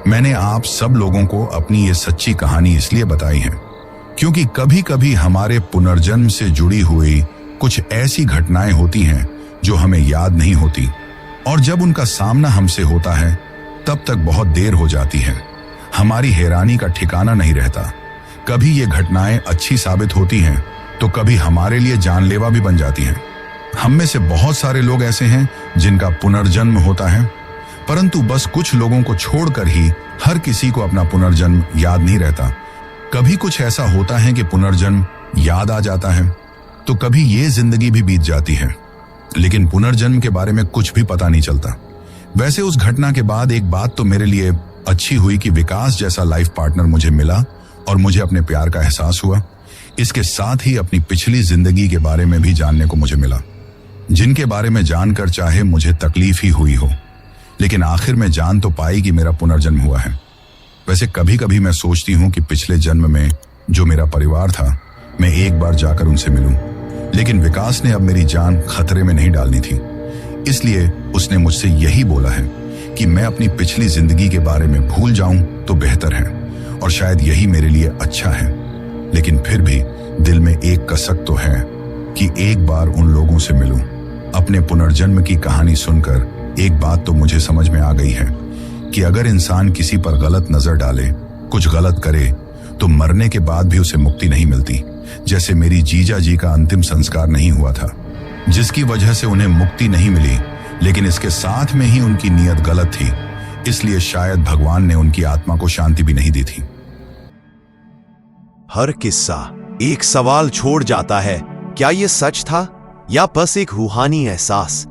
मैंने आप सब लोगों को अपनी ये सच्ची कहानी इसलिए बताई है क्योंकि कभी कभी हमारे पुनर्जन्म से जुड़ी हुई कुछ ऐसी घटनाएं होती हैं जो हमें याद नहीं होती, और जब उनका सामना हमसे होता है तब तक बहुत देर हो जाती है। हमारी हैरानी का ठिकाना नहीं रहता। कभी ये घटनाएं अच्छी साबित होती हैं तो कभी हमारे लिए जानलेवा भी बन जाती हैं। हम में से बहुत सारे लोग ऐसे हैं जिनका पुनर्जन्म होता है, परंतु बस कुछ लोगों को छोड़कर ही हर किसी को अपना पुनर्जन्म याद नहीं रहता। कभी कुछ ऐसा होता है कि पुनर्जन्म याद आ जाता है तो कभी ये जिंदगी भी बीत जाती है, लेकिन पुनर्जन्म के बारे में कुछ भी पता नहीं चलता। वैसे उस घटना के बाद एक बात तो मेरे लिए अच्छी हुई कि विकास जैसा लाइफ पार्टनर मुझे मिला और मुझे अपने प्यार का एहसास हुआ। इसके साथ ही अपनी पिछली जिंदगी के बारे में भी जानने को मुझे मिला, जिनके बारे में जानकर चाहे मुझे तकलीफ ही हुई हो, लेकिन आखिर में जान तो पाई कि मेरा पुनर्जन्म हुआ है। वैसे कभी कभी मैं सोचती हूँ कि पिछले जन्म में जो मेरा परिवार था, मैं एक बार जाकर उनसे मिलूं, लेकिन विकास ने अब मेरी जान खतरे में नहीं डालनी थी, इसलिए उसने मुझसे यही बोला है कि मैं अपनी पिछली जिंदगी के बारे में भूल जाऊं तो बेहतर है, और शायद यही मेरे लिए अच्छा है। लेकिन फिर भी दिल में एक कसक तो है कि एक बार उन लोगों से मिलूं। अपने पुनर्जन्म की कहानी सुनकर एक बात तो मुझे समझ में आ गई है कि अगर इंसान किसी पर गलत नजर डाले, कुछ गलत करे, तो मरने के बाद भी उसे मुक्ति नहीं मिलती। जैसे मेरी जीजा जी का अंतिम संस्कार नहीं हुआ था, जिसकी वजह से उन्हें मुक्ति नहीं मिली, लेकिन इसके साथ में ही उनकी नीयत गलत थी, इसलिए शायद भगवान ने उनकी आत्मा को शांति भी नहीं दी थी। हर किस्सा एक सवाल छोड़ जाता है, क्या यह सच था या बस एक रूहानी एहसास?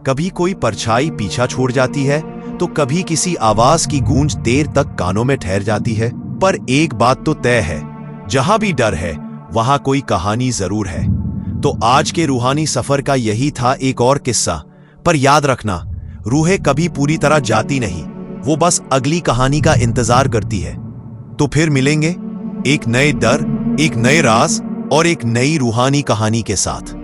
कभी कोई परछाई पीछा छोड़ जाती है तो कभी किसी आवाज की गूंज देर तक कानों में ठहर जाती है। पर एक बात तो तय है, जहां भी डर है वहां कोई कहानी जरूर है। तो आज के रूहानी सफर का यही था एक और किस्सा। पर याद रखना, रूहें कभी पूरी तरह जाती नहीं, वो बस अगली कहानी का इंतजार करती है। तो फिर मिलेंगे एक नए डर, एक नए राज और एक नई रूहानी कहानी के साथ।